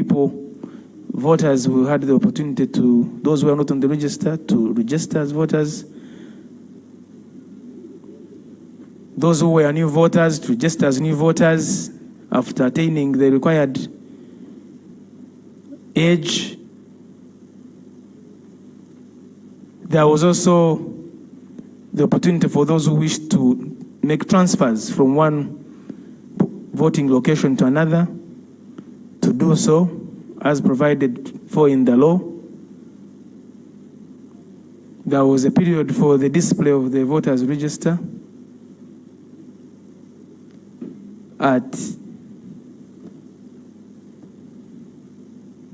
voters who had the opportunity those who are not on the register, to register as voters. Those who were new voters to register as new voters after attaining the required age. There was also the opportunity for those who wished to make transfers from one voting location to another to do so as provided for in the law. There was a period for the display of the voters register at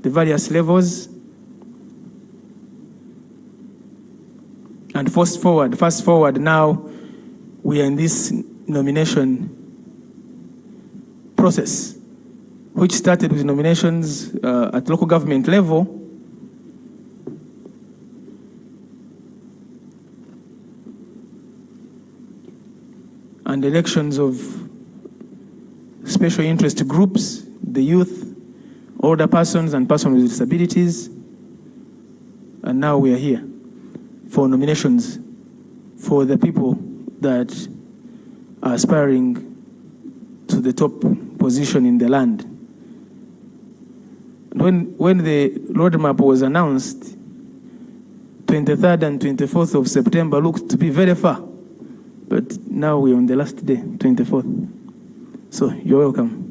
the various levels. And fast forward, now we are in this nomination process, which started with nominations at local government level, and elections of special interest groups, the youth, older persons, and persons with disabilities. And now we are here for nominations for the people that are aspiring to the top position in the land. When the roadmap was announced, 23rd and 24th of September looked to be very far, but now we're on the last day, 24th. So you're welcome.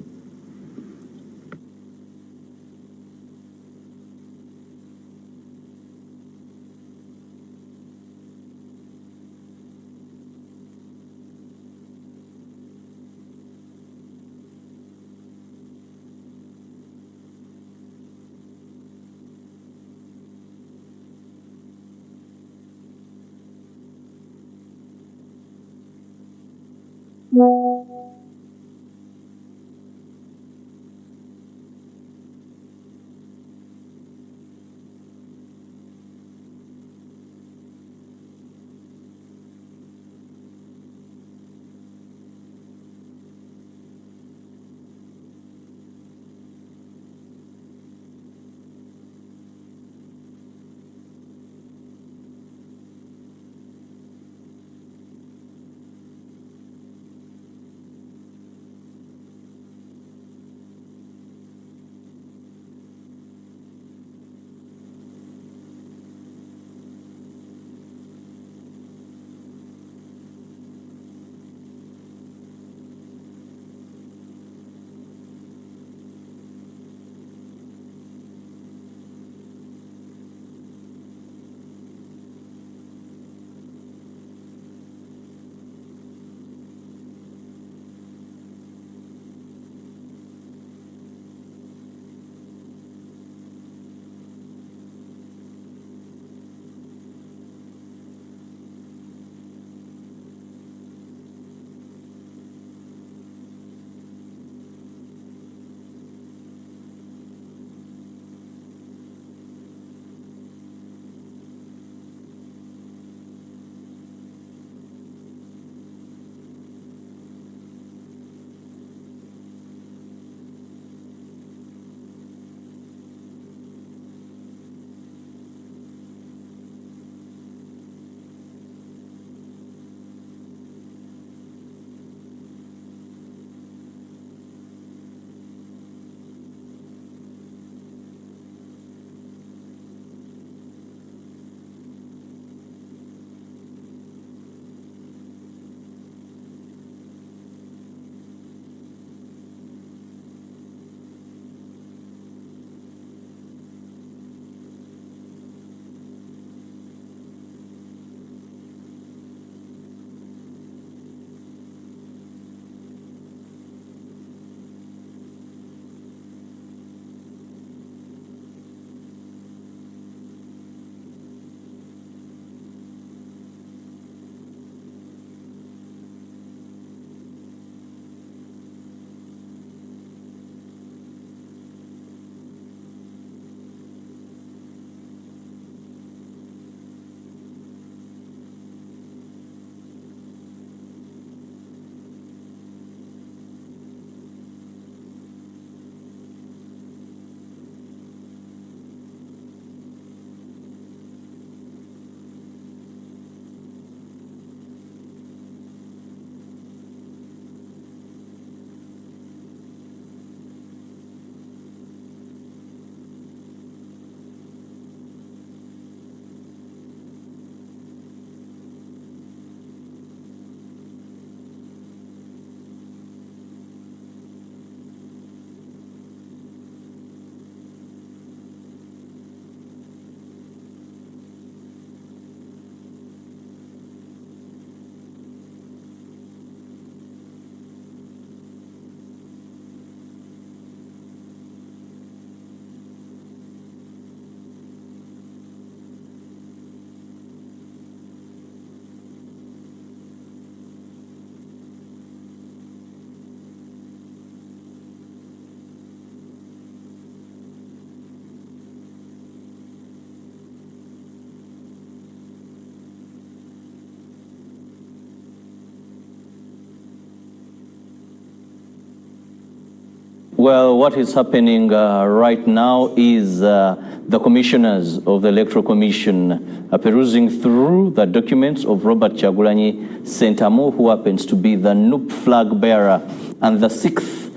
Well, what is happening right now is the commissioners of the Electoral Commission are perusing through the documents of Robert Kyagulanyi Sentamu, who happens to be the NUP flag bearer and the sixth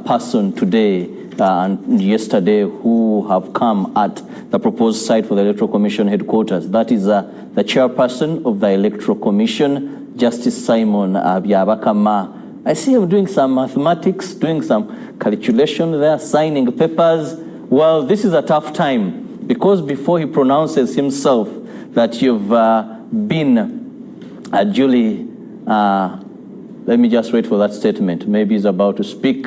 person today and yesterday who have come at the proposed site for the Electoral Commission headquarters. That is the chairperson of the Electoral Commission, Justice Simon Byabakama. I see him doing some mathematics, doing some calculation there, signing papers. Well, this is a tough time because before he pronounces himself that you've been duly, let me just wait for that statement. Maybe he's about to speak.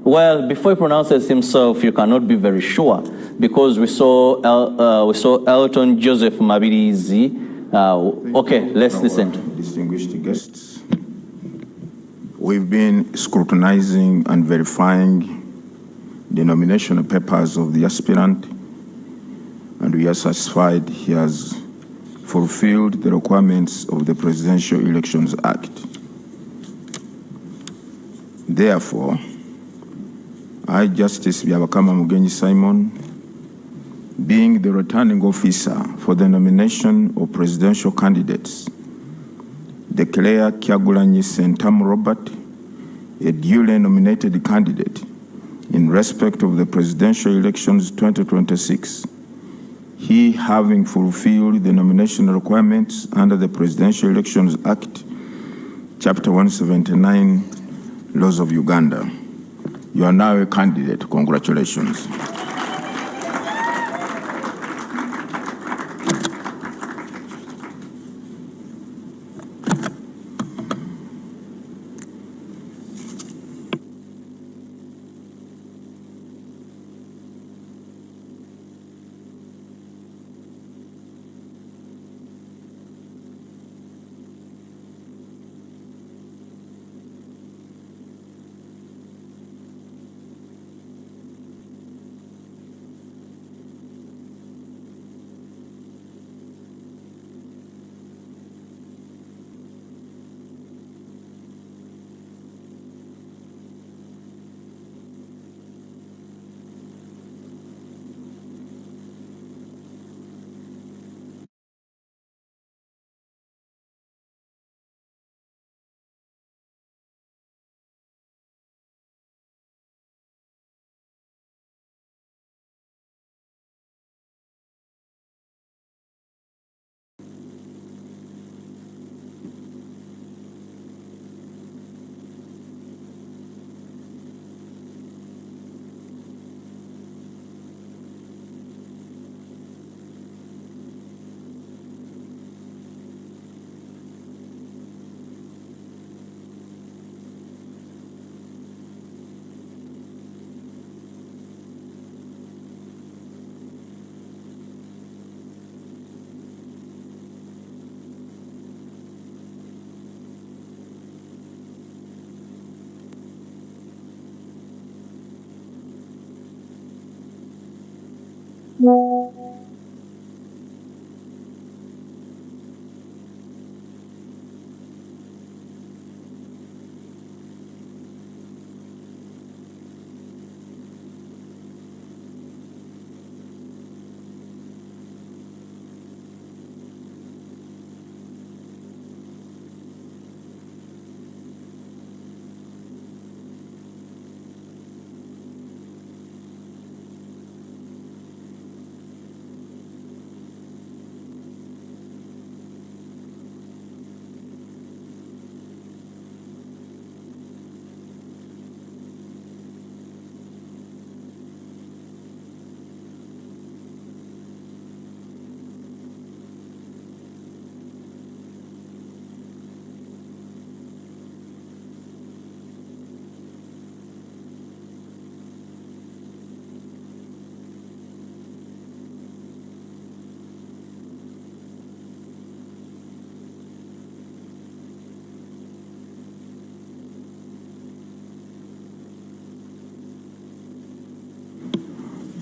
Well, before he pronounces himself, you cannot be very sure because we saw Elton Joseph Mabirizi. Okay, let's listen. Distinguished guests. We've been scrutinizing and verifying the nomination papers of the aspirant, and we are satisfied he has fulfilled the requirements of the Presidential Elections Act. Therefore, I, Justice Byabakama Mugenyi Simon, being the returning officer for the nomination of presidential candidates, declare Kyagulanyi Sentamu Robert a duly nominated candidate in respect of the presidential elections 2026, he having fulfilled the nomination requirements under the Presidential Elections Act, Chapter 179, Laws of Uganda. You are now a candidate. Congratulations.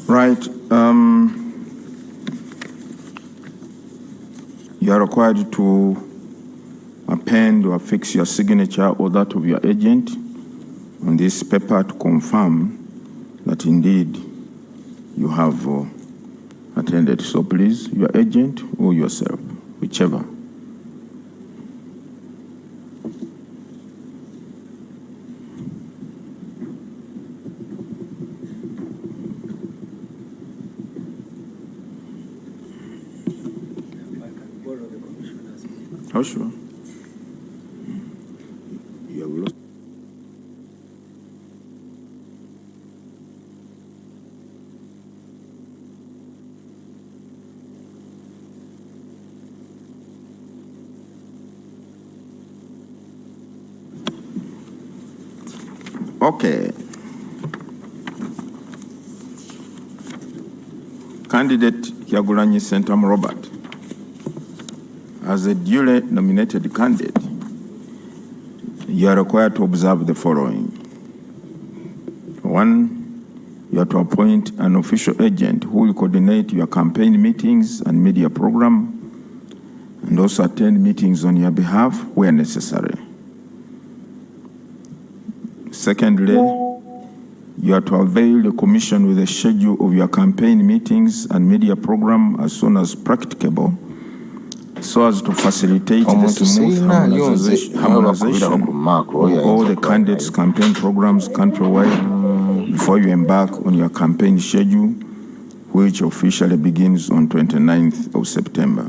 Right. You are required to append or affix your signature or that of your agent on this paper to confirm that indeed you have attended. So please, your agent or yourself, whichever. Oh, sure. You have lost. Okay. Candidate Kyagulanyi Sentamu Robert, as a duly nominated candidate, you are required to observe the following. One, you are to appoint an official agent who will coordinate your campaign meetings and media program, and also attend meetings on your behalf where necessary. Secondly, you are to avail the commission with a schedule of your campaign meetings and media program as soon as practicable, so as to facilitate the smooth harmonization of all the candidates' campaign programs countrywide before you embark on your campaign schedule, which officially begins on 29th of September.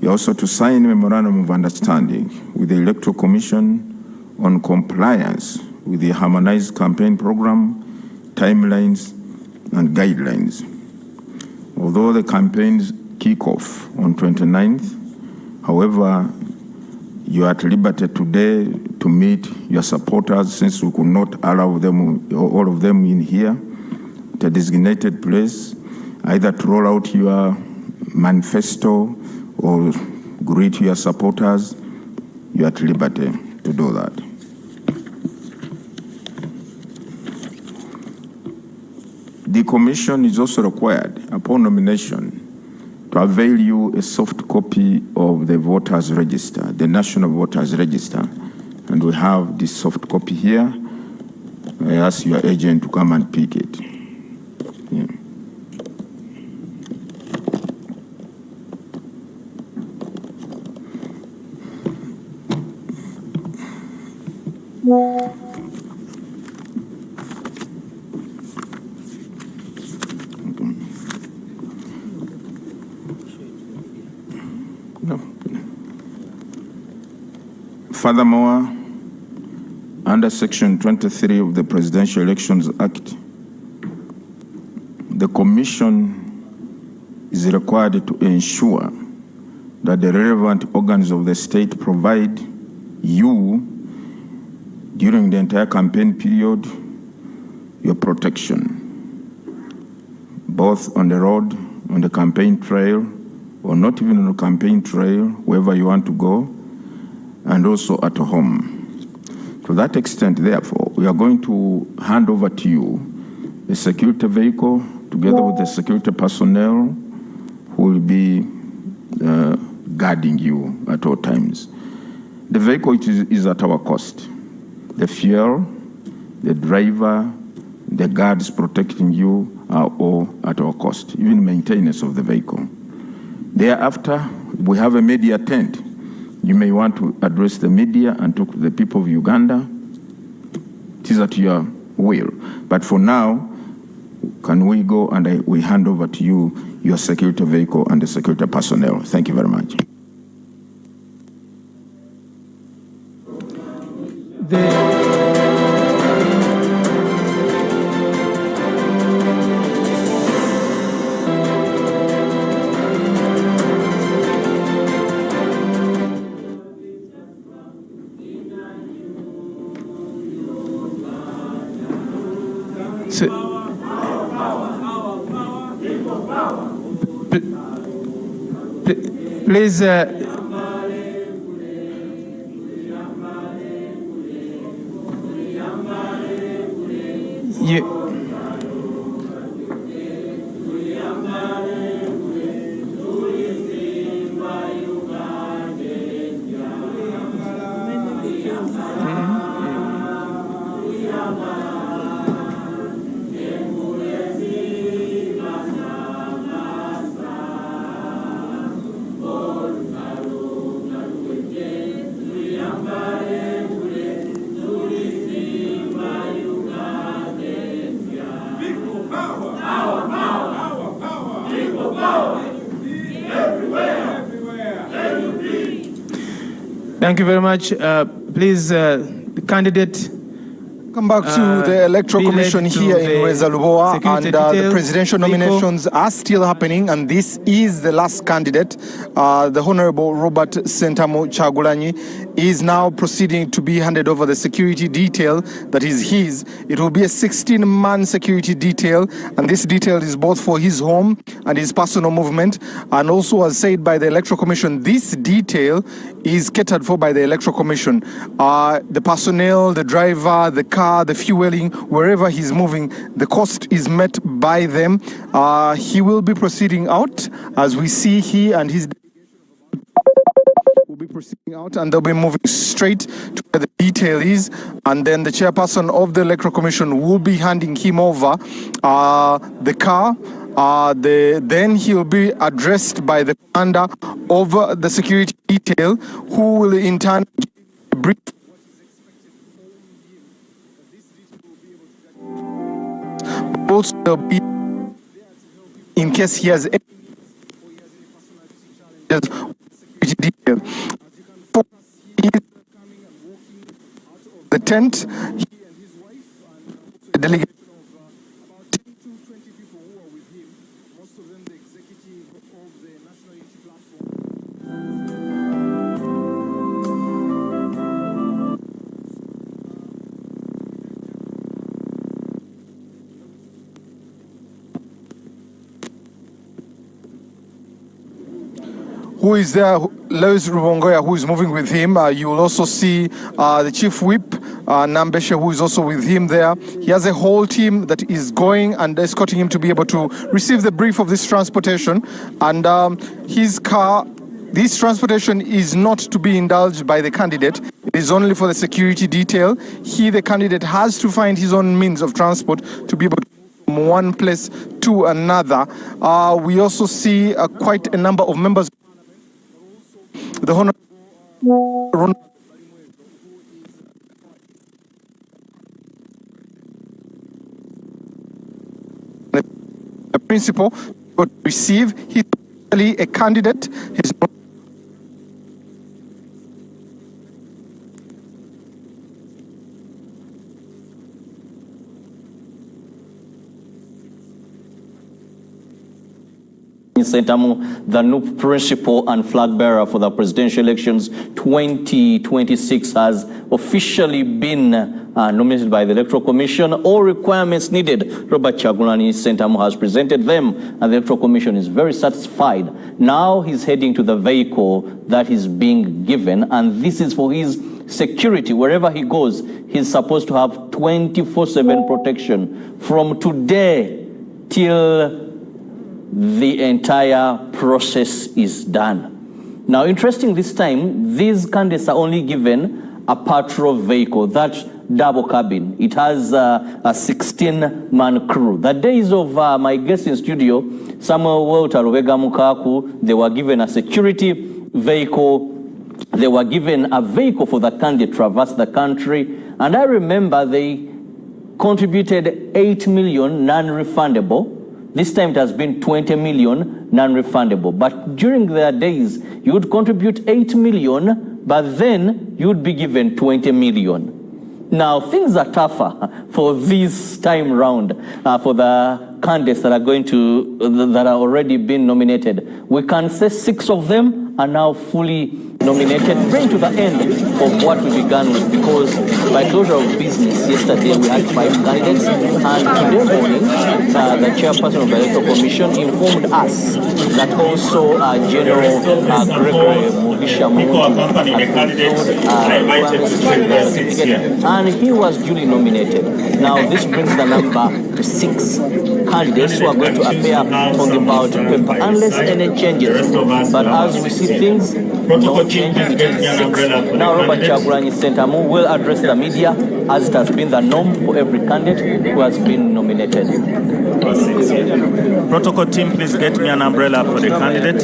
You are also to sign a memorandum of understanding with the Electoral Commission on compliance with the harmonized campaign program, timelines, and guidelines. Although the campaigns kick off on 29th, however, you are at liberty today to meet your supporters, since we could not allow them, all of them in here, at a designated place, either to roll out your manifesto or greet your supporters. You are at liberty to do that. The commission is also required, upon nomination, to avail you a soft copy of the voters' register, the National Voters Register. And we have this soft copy here. I ask your agent to come and pick it. Yeah. No. Furthermore, under Section 23 of the Presidential Elections Act, the Commission is required to ensure that the relevant organs of the state provide you, during the entire campaign period, your protection, both on the road, on the campaign trail, or not even on a campaign trail, wherever you want to go, and also at home. To that extent, therefore, we are going to hand over to you a security vehicle together with the security personnel who will be guarding you at all times. The vehicle is at our cost. The fuel, the driver, the guards protecting you are all at our cost, even maintenance of the vehicle. Thereafter, we have a media tent. You may want to address the media and talk to the people of Uganda. It is at your will. But for now, can we go and we hand over to you your security vehicle and the security personnel. Thank you very much. Please, Thank you very much. Please, the candidate. Come back to the Electoral Commission here in Rwezalubowa, and the presidential nominations are still happening, and this is the last candidate. The Honorable Robert Sentamu Kyagulanyi is now proceeding to be handed over the security detail that is his. It will be a 16-man security detail, and this detail is both for his home and his personal movement, and also, as said by the Electoral Commission, this detail is catered for by the Electoral Commission. The personnel, the driver, the car, the fueling, wherever he's moving, the cost is met by them. He will be proceeding out, as we see here, and his will be proceeding out, and they'll be moving straight to where the detail is, and then the chairperson of the Electoral Commission will be handing him over the car. Then he'll be addressed by the commander of the security detail, who will in turn brief also be in case he has any detail. The tent, the delegate. Who is there? Lois Rubongoya, who is moving with him. You will also see the chief whip, Nambeshe, who is also with him there. He has a whole team that is going and escorting him to be able to receive the brief of this transportation. And his car, this transportation is not to be indulged by the candidate. It is only for the security detail. He, the candidate, has to find his own means of transport to be able to move from one place to another. We also see quite a number of members. The Honorable the principal would receive. He's actually a candidate. He's not Sentamu, the new principal and flag bearer for the presidential elections 2026, has officially been nominated by the Electoral Commission. All requirements needed, Robert Kyagulanyi Sentamu has presented them, and the Electoral Commission is very satisfied. Now he's heading to the vehicle that is being given, and this is for his security. Wherever he goes, he's supposed to have 24/7 protection from today till the entire process is done. Now, interesting this time, these candidates are only given a patrol vehicle, that double cabin. It has a 16-man crew. The days of my guest in studio, Samuel Walter Rubega Mukaku, they were given a security vehicle. They were given a vehicle for the candidate to traverse the country. And I remember they contributed 8 million non-refundable. This time it has been 20 million non-refundable. But during their days, you would contribute 8 million, but then you would be given 20 million. Now, things are tougher for this time round, for the candidates that are that are already been nominated. We can say 6 of them are now fully nominated, bring to the end of what we began with, because by closure of business yesterday we had 5 candidates, and today morning the chairperson of the Electoral Commission informed us that also General Gregory Mugisha and he was duly nominated. Now this brings the number to 6 candidates who are going to appear on the ballot paper, unless any changes. But as we see things, no changes, it is 6. Now Robert Kyagulanyi Sentamu will address the media, as it has been the norm for every candidate who has been nominated. Protocol team, please get me an umbrella for the candidate.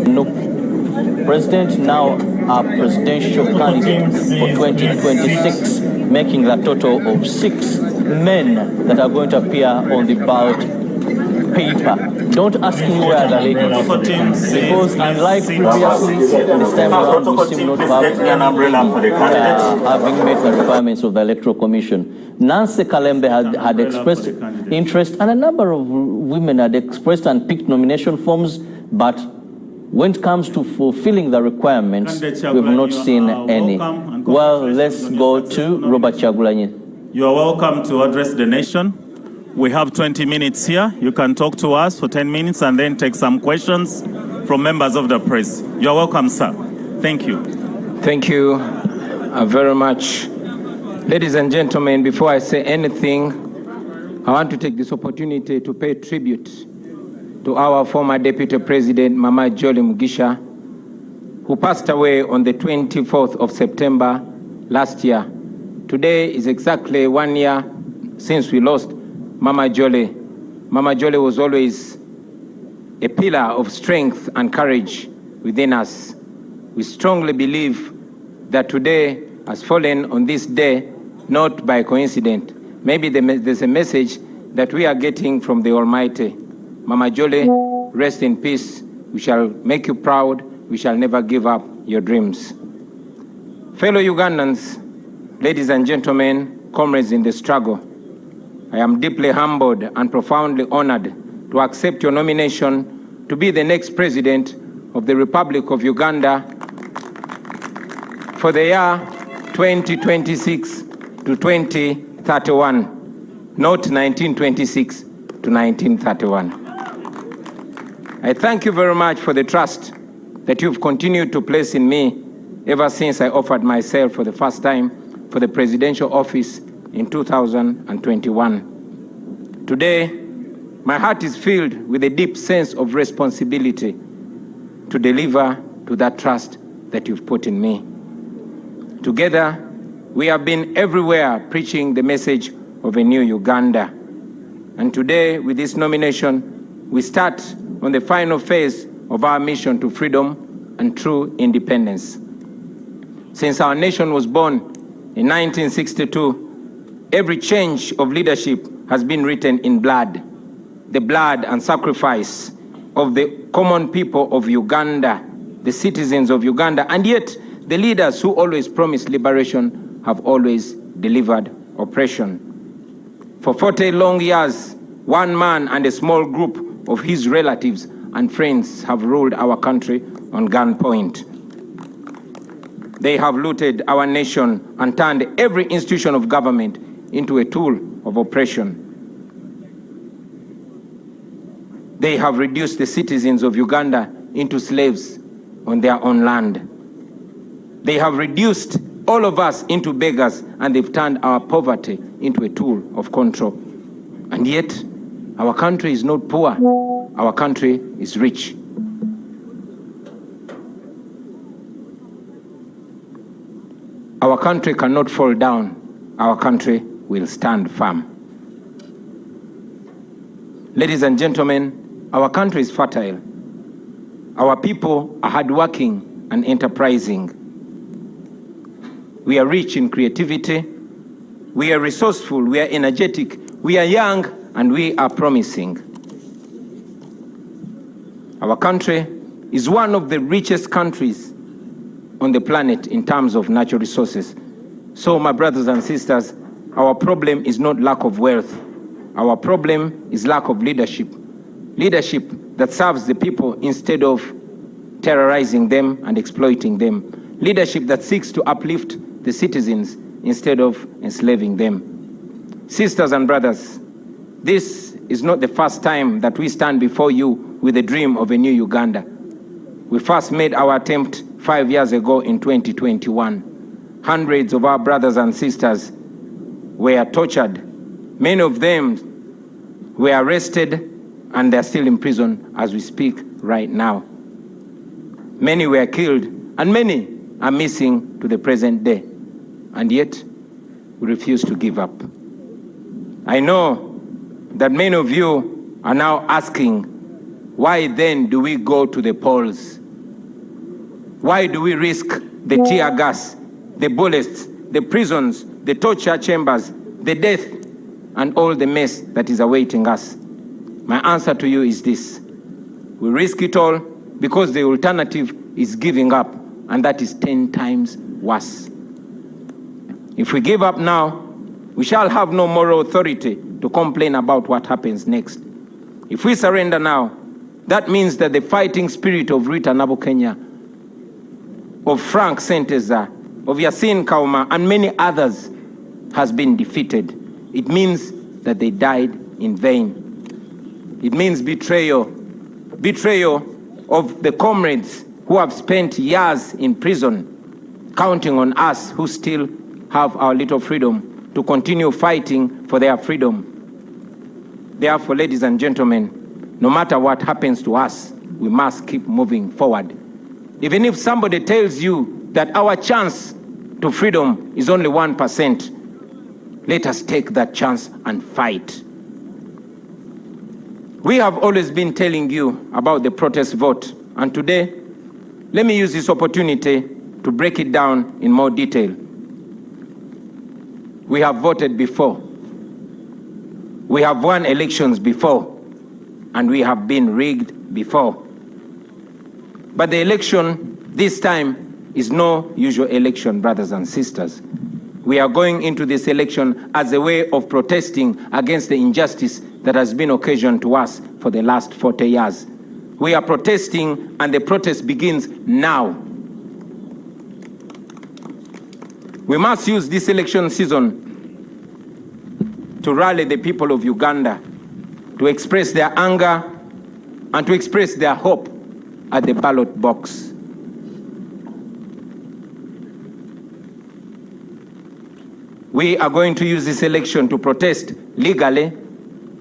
No. President, now a presidential candidate for 2026, making the total of 6 men that are going to appear on the ballot paper. Don't ask me where the lady is. Because unlike previously, this time around we seem not to have having met the requirements of the Electoral Commission. Nancy Kalembe had expressed interest, and a number of women had expressed and picked nomination forms, but when it comes to fulfilling the requirements, we've not seen any. Well, let's go to Robert Kyagulanyi. You are welcome to address the nation. We have 20 minutes here. You can talk to us for 10 minutes and then take some questions from members of the press. You are welcome, sir. Thank you. Thank you very much. Ladies and gentlemen, before I say anything, I want to take this opportunity to pay tribute to our former Deputy President, Mama Jolly Mugisha, who passed away on the 24th of September last year. Today is exactly 1 year since we lost Mama Jolly. Mama Jolly was always a pillar of strength and courage within us. We strongly believe that today has fallen on this day, not by coincidence. Maybe there's a message that we are getting from the Almighty. Mama Jolly, rest in peace. We shall make you proud. We shall never give up your dreams. Fellow Ugandans, ladies and gentlemen, comrades in the struggle, I am deeply humbled and profoundly honored to accept your nomination to be the next president of the Republic of Uganda for the year 2026 to 2031, not 1926 to 1931. I thank you very much for the trust that you've continued to place in me ever since I offered myself for the first time for the presidential office in 2021. Today, my heart is filled with a deep sense of responsibility to deliver to that trust that you've put in me. Together, we have been everywhere preaching the message of a new Uganda. And today, with this nomination, we start on the final phase of our mission to freedom and true independence. Since our nation was born in 1962, every change of leadership has been written in blood, the blood and sacrifice of the common people of Uganda, the citizens of Uganda, and yet the leaders who always promised liberation have always delivered oppression. For 40 long years, one man and a small group of his relatives and friends have ruled our country on gunpoint. They have looted our nation and turned every institution of government into a tool of oppression. They have reduced the citizens of Uganda into slaves on their own land. They have reduced all of us into beggars, and they've turned our poverty into a tool of control. And yet, our country is not poor. Our country is rich. Our country cannot fall down. Our country will stand firm. Ladies and gentlemen, our country is fertile. Our people are hardworking and enterprising. We are rich in creativity. We are resourceful. We are energetic. We are young, and we are promising. Our country is one of the richest countries on the planet in terms of natural resources. So, my brothers and sisters, our problem is not lack of wealth. Our problem is lack of leadership. Leadership that serves the people instead of terrorizing them and exploiting them. Leadership that seeks to uplift the citizens instead of enslaving them. Sisters and brothers, this is not the first time that we stand before you with a dream of a new Uganda. We first made our attempt 5 years ago in 2021. Hundreds of our brothers and sisters were tortured. Many of them were arrested, and they're still in prison as we speak right now. Many were killed, and many are missing to the present day. And yet, we refuse to give up. I know that many of you are now asking, why then do we go to the polls? Why do we risk the tear gas, the bullets, the prisons, the torture chambers, the death, and all the mess that is awaiting us? My answer to you is this. We risk it all because the alternative is giving up, and that is 10 times worse. If we give up now, we shall have no moral authority to complain about what happens next. If we surrender now, that means that the fighting spirit of Rita Nabukenya, of Frank Senteza, of Yasin Kauma, and many others has been defeated. It means that they died in vain. It means betrayal. Betrayal of the comrades who have spent years in prison, counting on us who still have our little freedom to continue fighting for their freedom. Therefore, ladies and gentlemen, no matter what happens to us, we must keep moving forward. Even if somebody tells you that our chance to freedom is only 1%, let us take that chance and fight. We have always been telling you about the protest vote, and today, let me use this opportunity to break it down in more detail. We have voted before. We have won elections before, and we have been rigged before. But the election this time is no usual election, brothers and sisters. We are going into this election as a way of protesting against the injustice that has been occasioned to us for the last 40 years. We are protesting, and the protest begins now. We must use this election season to rally the people of Uganda, to express their anger and to express their hope at the ballot box. We are going to use this election to protest legally.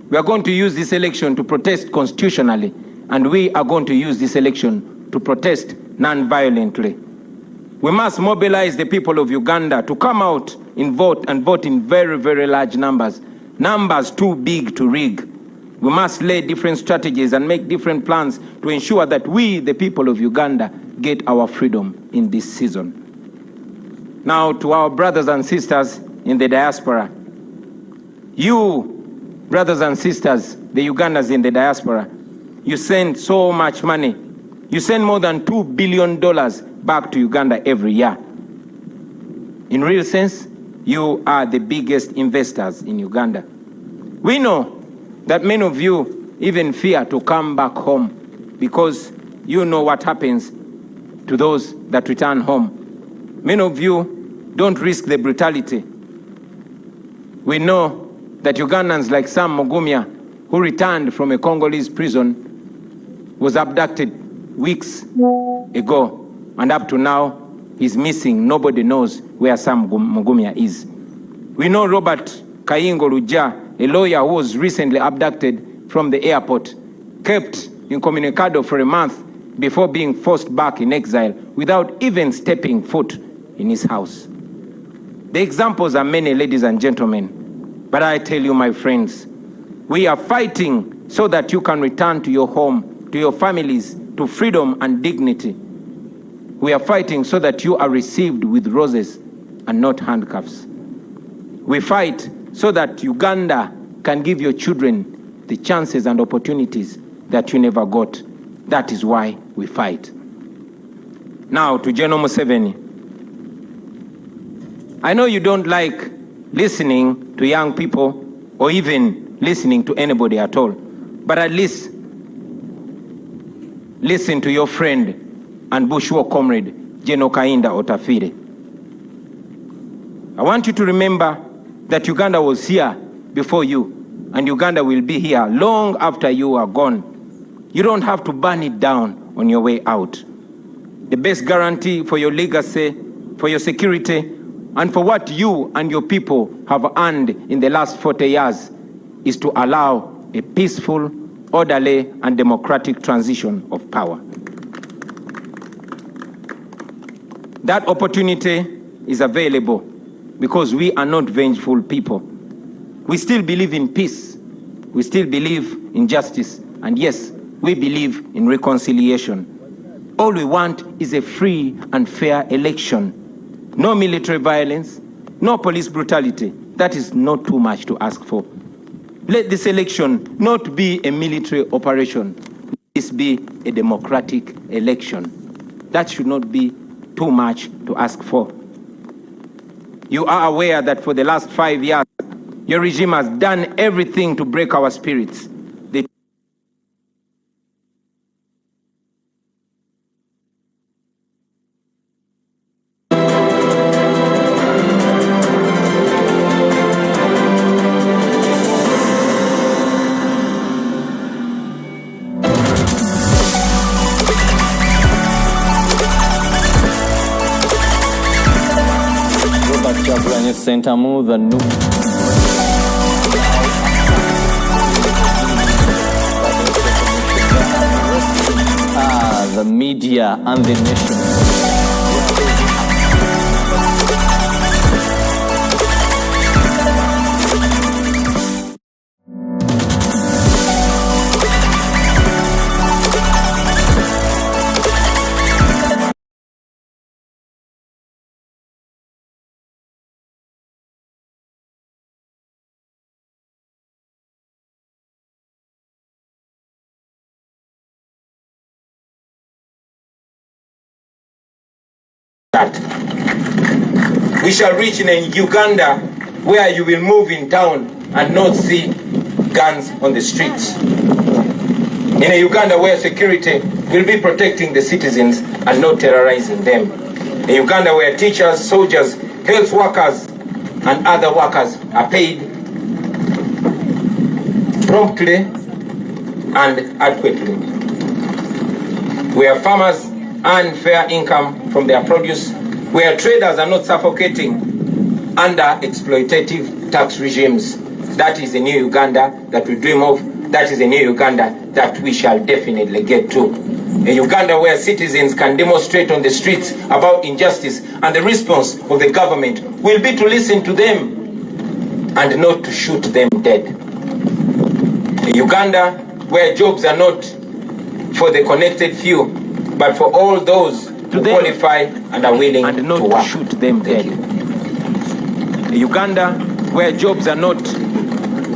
We are going to use this election to protest constitutionally. And we are going to use this election to protest non-violently. We must mobilize the people of Uganda to come out and vote in very, very large numbers. Numbers too big to rig. We must lay different strategies and make different plans to ensure that we, the people of Uganda, get our freedom in this season. Now, to our brothers and sisters in the diaspora, you, brothers and sisters, the Ugandans in the diaspora, you send so much money. You send more than $2 billion back to Uganda every year. In real sense, you are the biggest investors in Uganda. We know that many of you even fear to come back home because you know what happens to those that return home. Many of you don't risk the brutality. We know that Ugandans like Sam Mugumya, who returned from a Congolese prison, was abducted weeks ago, and up to now, he's missing. Nobody knows where Sam Mugumya is. We know Robert Kayingo Luja, a lawyer who was recently abducted from the airport, kept incommunicado for a month before being forced back in exile without even stepping foot in his house. The examples are many, ladies and gentlemen, but I tell you, my friends, we are fighting so that you can return to your home, to your families, to freedom and dignity. We are fighting so that you are received with roses and not handcuffs. We fight so that Uganda can give your children the chances and opportunities that you never got. That is why we fight. Now to General Museveni. I know you don't like listening to young people or even listening to anybody at all, but at least listen to your friend and Bush War comrade, General Kainda Otafire. I want you to remember that Uganda was here before you, and Uganda will be here long after you are gone. You don't have to burn it down on your way out. The best guarantee for your legacy, for your security, and for what you and your people have earned in the last 40 years is to allow a peaceful, orderly, and democratic transition of power. That opportunity is available because we are not vengeful people. We still believe in peace. We still believe in justice. And yes, we believe in reconciliation. All we want is a free and fair election. No military violence, no police brutality. That is not too much to ask for. Let this election not be a military operation. Let this be a democratic election. That should not be too much to ask for. You are aware that for the last 5 years, your regime has done everything to break our spirits. Kyagulanyi Ssentamu, the new the media and the nation. We shall reach in a Uganda where you will move in town and not see guns on the streets. In a Uganda where security will be protecting the citizens and not terrorizing them. A Uganda where teachers, soldiers, health workers, and other workers are paid promptly and adequately. Where farmers earn fair income from their produce, where traders are not suffocating under exploitative tax regimes. That is a new Uganda that we dream of. That is a new Uganda that we shall definitely get to. A Uganda where citizens can demonstrate on the streets about injustice, and the response of the government will be to listen to them and not to shoot them dead. A Uganda where jobs are not for the connected few, but for all those who qualify and are willing and not to shoot them dead. A Uganda where jobs are not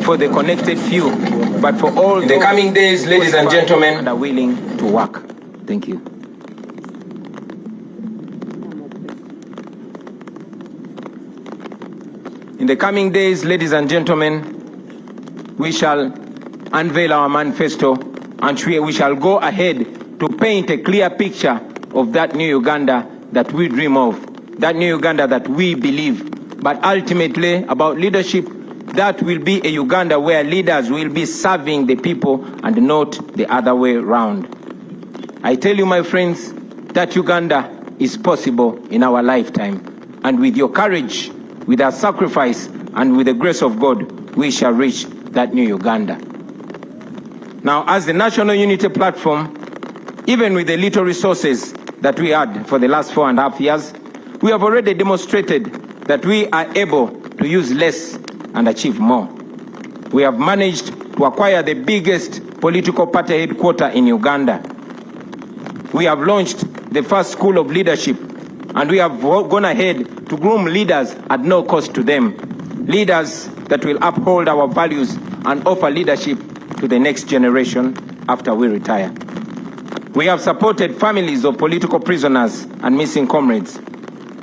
for the connected few, but for all. In the coming days, ladies and gentlemen, and are willing to work. Thank you. In the coming days, ladies and gentlemen, we shall unveil our manifesto, and we shall go ahead to paint a clear picture of that new Uganda that we dream of, that new Uganda that we believe. But ultimately, about leadership, that will be a Uganda where leaders will be serving the people and not the other way around. I tell you, my friends, that Uganda is possible in our lifetime. And with your courage, with our sacrifice, and with the grace of God, we shall reach that new Uganda. Now, as the National Unity Platform, even with the little resources that we had for the last 4.5 years, we have already demonstrated that we are able to use less and achieve more. We have managed to acquire the biggest political party headquarters in Uganda. We have launched the first school of leadership, and we have gone ahead to groom leaders at no cost to them. Leaders that will uphold our values and offer leadership to the next generation after we retire. We have supported families of political prisoners and missing comrades.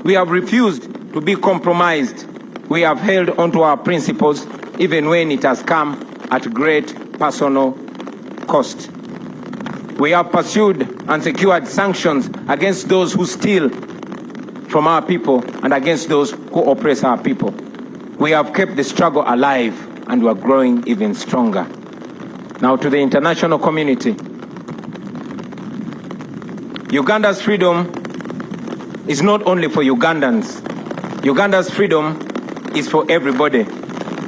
We have refused to be compromised. We have held onto our principles even when it has come at great personal cost. We have pursued and secured sanctions against those who steal from our people and against those who oppress our people. We have kept the struggle alive, and we are growing even stronger. Now, to the international community, Uganda's freedom is not only for Ugandans. Uganda's freedom is for everybody.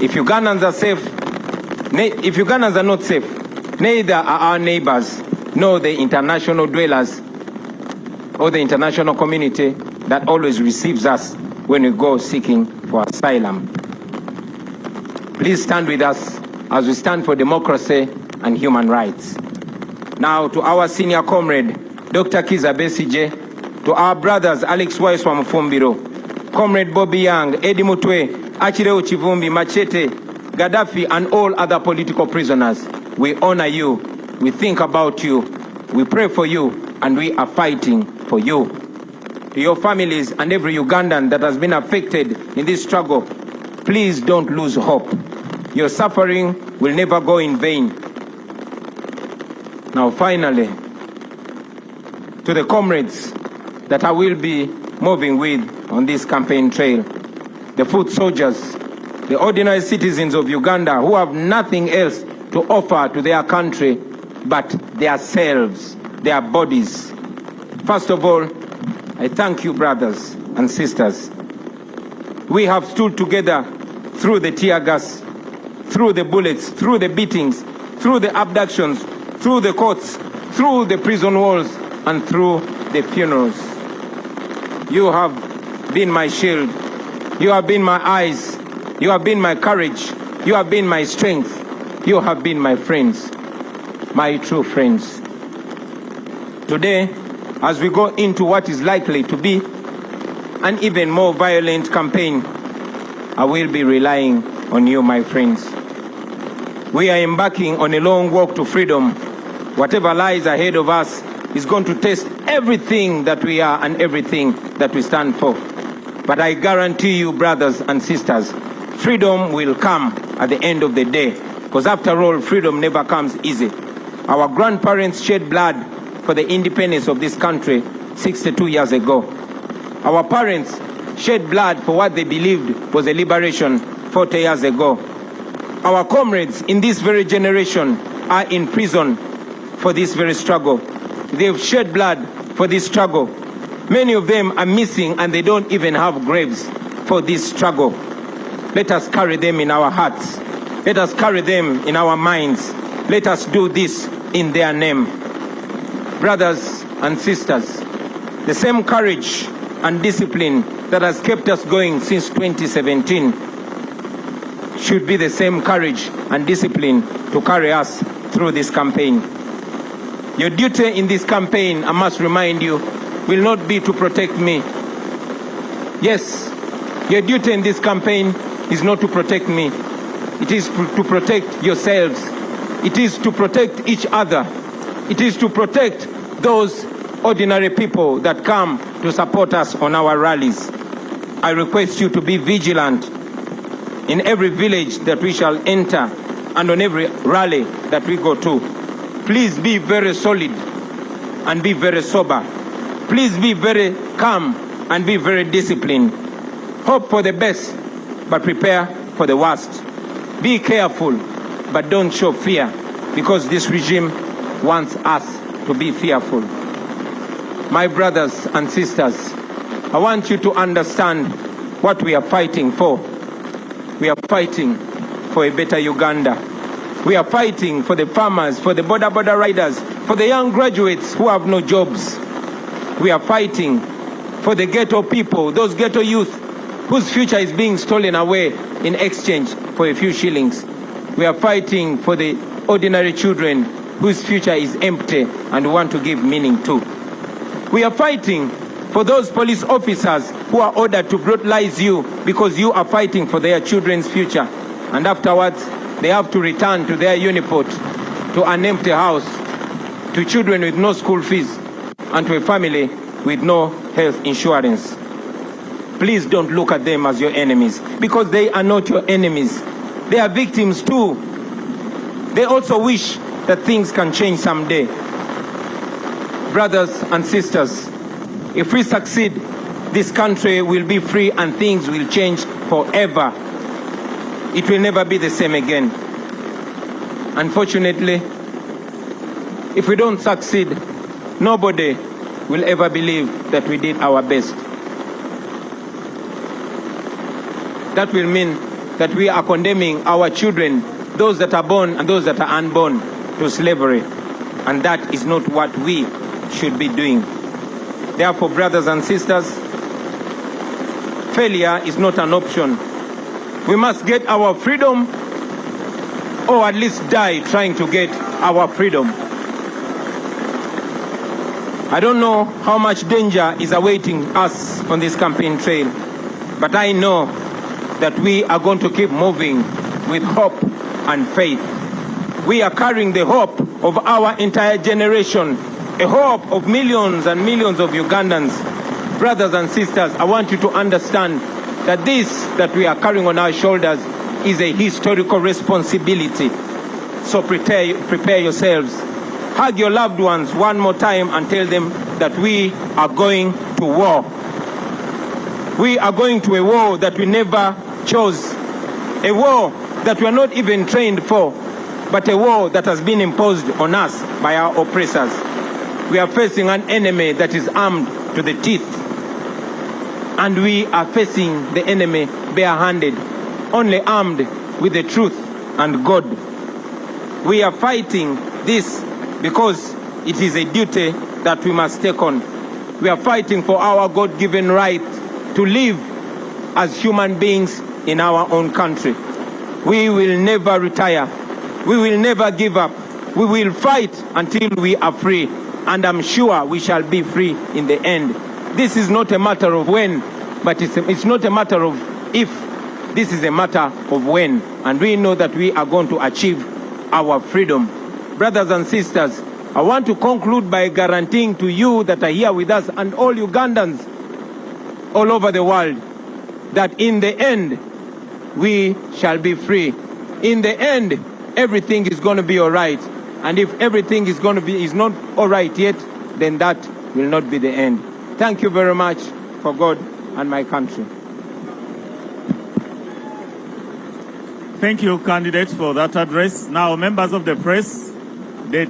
If Ugandans are safe, if Ugandans are not safe, neither are our neighbors, nor the international dwellers or the international community that always receives us when we go seeking for asylum. Please stand with us as we stand for democracy and human rights. Now, to our senior comrade, Dr. Kiza Besije, to our brothers Alex Waiswa Mufumbiro, Comrade Bobi Young, Eddie Mutwe, Achireo Chivumbi, Machete, Gaddafi and all other political prisoners. We honor you, we think about you, we pray for you, and we are fighting for you. To your families and every Ugandan that has been affected in this struggle, please don't lose hope. Your suffering will never go in vain. Now finally, to the comrades that I will be moving with on this campaign trail, the foot soldiers, the ordinary citizens of Uganda who have nothing else to offer to their country but their selves, their bodies. First of all, I thank you, brothers and sisters. We have stood together through the tear gas, through the bullets, through the beatings, through the abductions, through the courts, through the prison walls, and through the funerals. You have been my shield. You have been my eyes. You have been my courage. You have been my strength. You have been my friends, my true friends. Today, as we go into what is likely to be an even more violent campaign, I will be relying on you, my friends. We are embarking on a long walk to freedom. Whatever lies ahead of us is going to test everything that we are and everything that we stand for. But I guarantee you, brothers and sisters, freedom will come at the end of the day. Because after all, freedom never comes easy. Our grandparents shed blood for the independence of this country 62 years ago. Our parents shed blood for what they believed was a liberation 40 years ago. Our comrades in this very generation are in prison for this very struggle. They've shed blood for this struggle. Many of them are missing and they don't even have graves for this struggle. Let us carry them in our hearts. Let us carry them in our minds. Let us do this in their name. Brothers and sisters, the same courage and discipline that has kept us going since 2017 should be the same courage and discipline to carry us through this campaign. Your duty in this campaign, I must remind you, will not be to protect me. Yes, your duty in this campaign is not to protect me. It is to protect yourselves. It is to protect each other. It is to protect those ordinary people that come to support us on our rallies. I request you to be vigilant in every village that we shall enter and on every rally that we go to. Please be very solid and be very sober. Please be very calm and be very disciplined. Hope for the best, but prepare for the worst. Be careful, but don't show fear, because this regime wants us to be fearful. My brothers and sisters, I want you to understand what we are fighting for. We are fighting for a better Uganda. We are fighting for the farmers, for the border riders, for the young graduates who have no jobs. We are fighting for the ghetto people, those ghetto youth whose future is being stolen away in exchange for a few shillings. We are fighting for the ordinary children whose future is empty and we want to give meaning to. We are fighting for those police officers who are ordered to brutalize you because you are fighting for their children's future. And afterwards, they have to return to their uniport, to an empty house, to children with no school fees, and to a family with no health insurance. Please don't look at them as your enemies, because they are not your enemies. They are victims too. They also wish that things can change someday. Brothers and sisters, if we succeed, this country will be free and things will change forever. It will never be the same again. Unfortunately, if we don't succeed, nobody will ever believe that we did our best. That will mean that we are condemning our children, those that are born and those that are unborn, to slavery. And that is not what we should be doing. Therefore, brothers and sisters, failure is not an option. We must get our freedom, or at least die trying to get our freedom. I don't know how much danger is awaiting us on this campaign trail, but I know that we are going to keep moving with hope and faith. We are carrying the hope of our entire generation, a hope of millions and millions of Ugandans. Brothers and sisters, I want you to understand that this that we are carrying on our shoulders is a historical responsibility. So prepare yourselves. Hug your loved ones one more time and tell them that we are going to war. We are going to a war that we never chose, a war that we are not even trained for, but a war that has been imposed on us by our oppressors. We are facing an enemy that is armed to the teeth, and we are facing the enemy barehanded, only armed with the truth and God. We are fighting this because it is a duty that we must take on. We are fighting for our God-given right to live as human beings in our own country. We will never retire. We will never give up. We will fight until we are free, and I'm sure we shall be free in the end. This is not a matter of when, but it's not a matter of if. This is a matter of when, and we know that we are going to achieve our freedom. Brothers and sisters, I want to conclude by guaranteeing to you that are here with us and all Ugandans all over the world that in the end, we shall be free. In the end, everything is going to be all right. And if everything is not all right yet, then that will not be the end. Thank you very much for God and my country. Thank you, candidates, for that address. Now, members of the press, the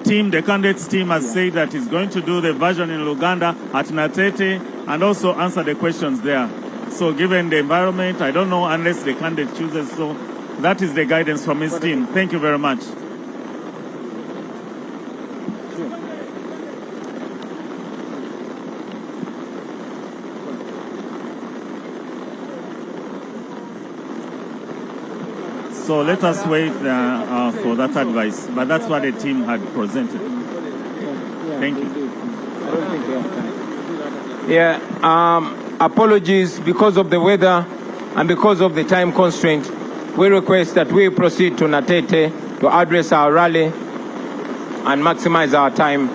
candidates team has said that it's going to do the version in Luganda at Natete and also answer the questions there. So given the environment, I don't know unless the candidate chooses. So that is the guidance from his team. Thank you very much. So let us wait for that advice. But that's what the team had presented. Thank you. I don't think we have time. Yeah, apologies because of the weather and because of the time constraint. We request that we proceed to Natete to address our rally and maximize our time,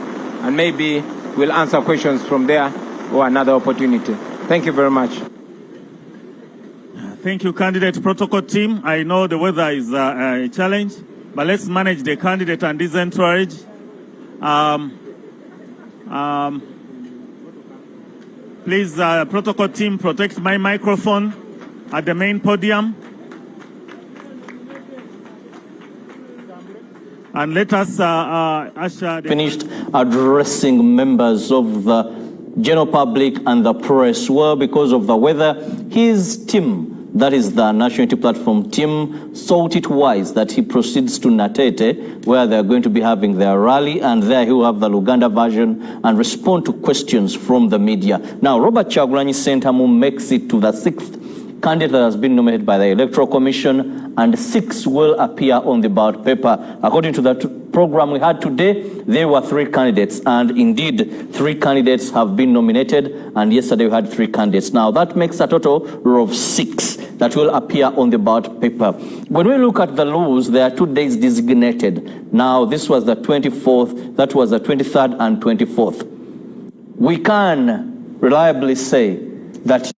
and maybe we'll answer questions from there or another opportunity. Thank you very much. Thank you, candidate protocol team. I know the weather is a challenge, but let's manage the candidate and his entourage. Please, protocol team, protect my microphone at the main podium. And let us usher... Finished addressing members of the general public and the press. Well, because of the weather, his team, that is the National Unity Platform team, thought it wise that he proceeds to Natete, where they're going to be having their rally, and there he will have the Luganda version and respond to questions from the media. Now, Robert Kyagulanyi Ssentamu makes it to the 6th candidate that has been nominated by the Electoral Commission, and 6 will appear on the ballot paper. According to the program we had today, there were 3 candidates, and indeed 3 candidates have been nominated, and yesterday we had 3 candidates. Now that makes a total of 6 that will appear on the ballot paper. When we look at the laws, there are 2 days designated. Now this was the 24th, that was the 23rd and 24th. We can reliably say that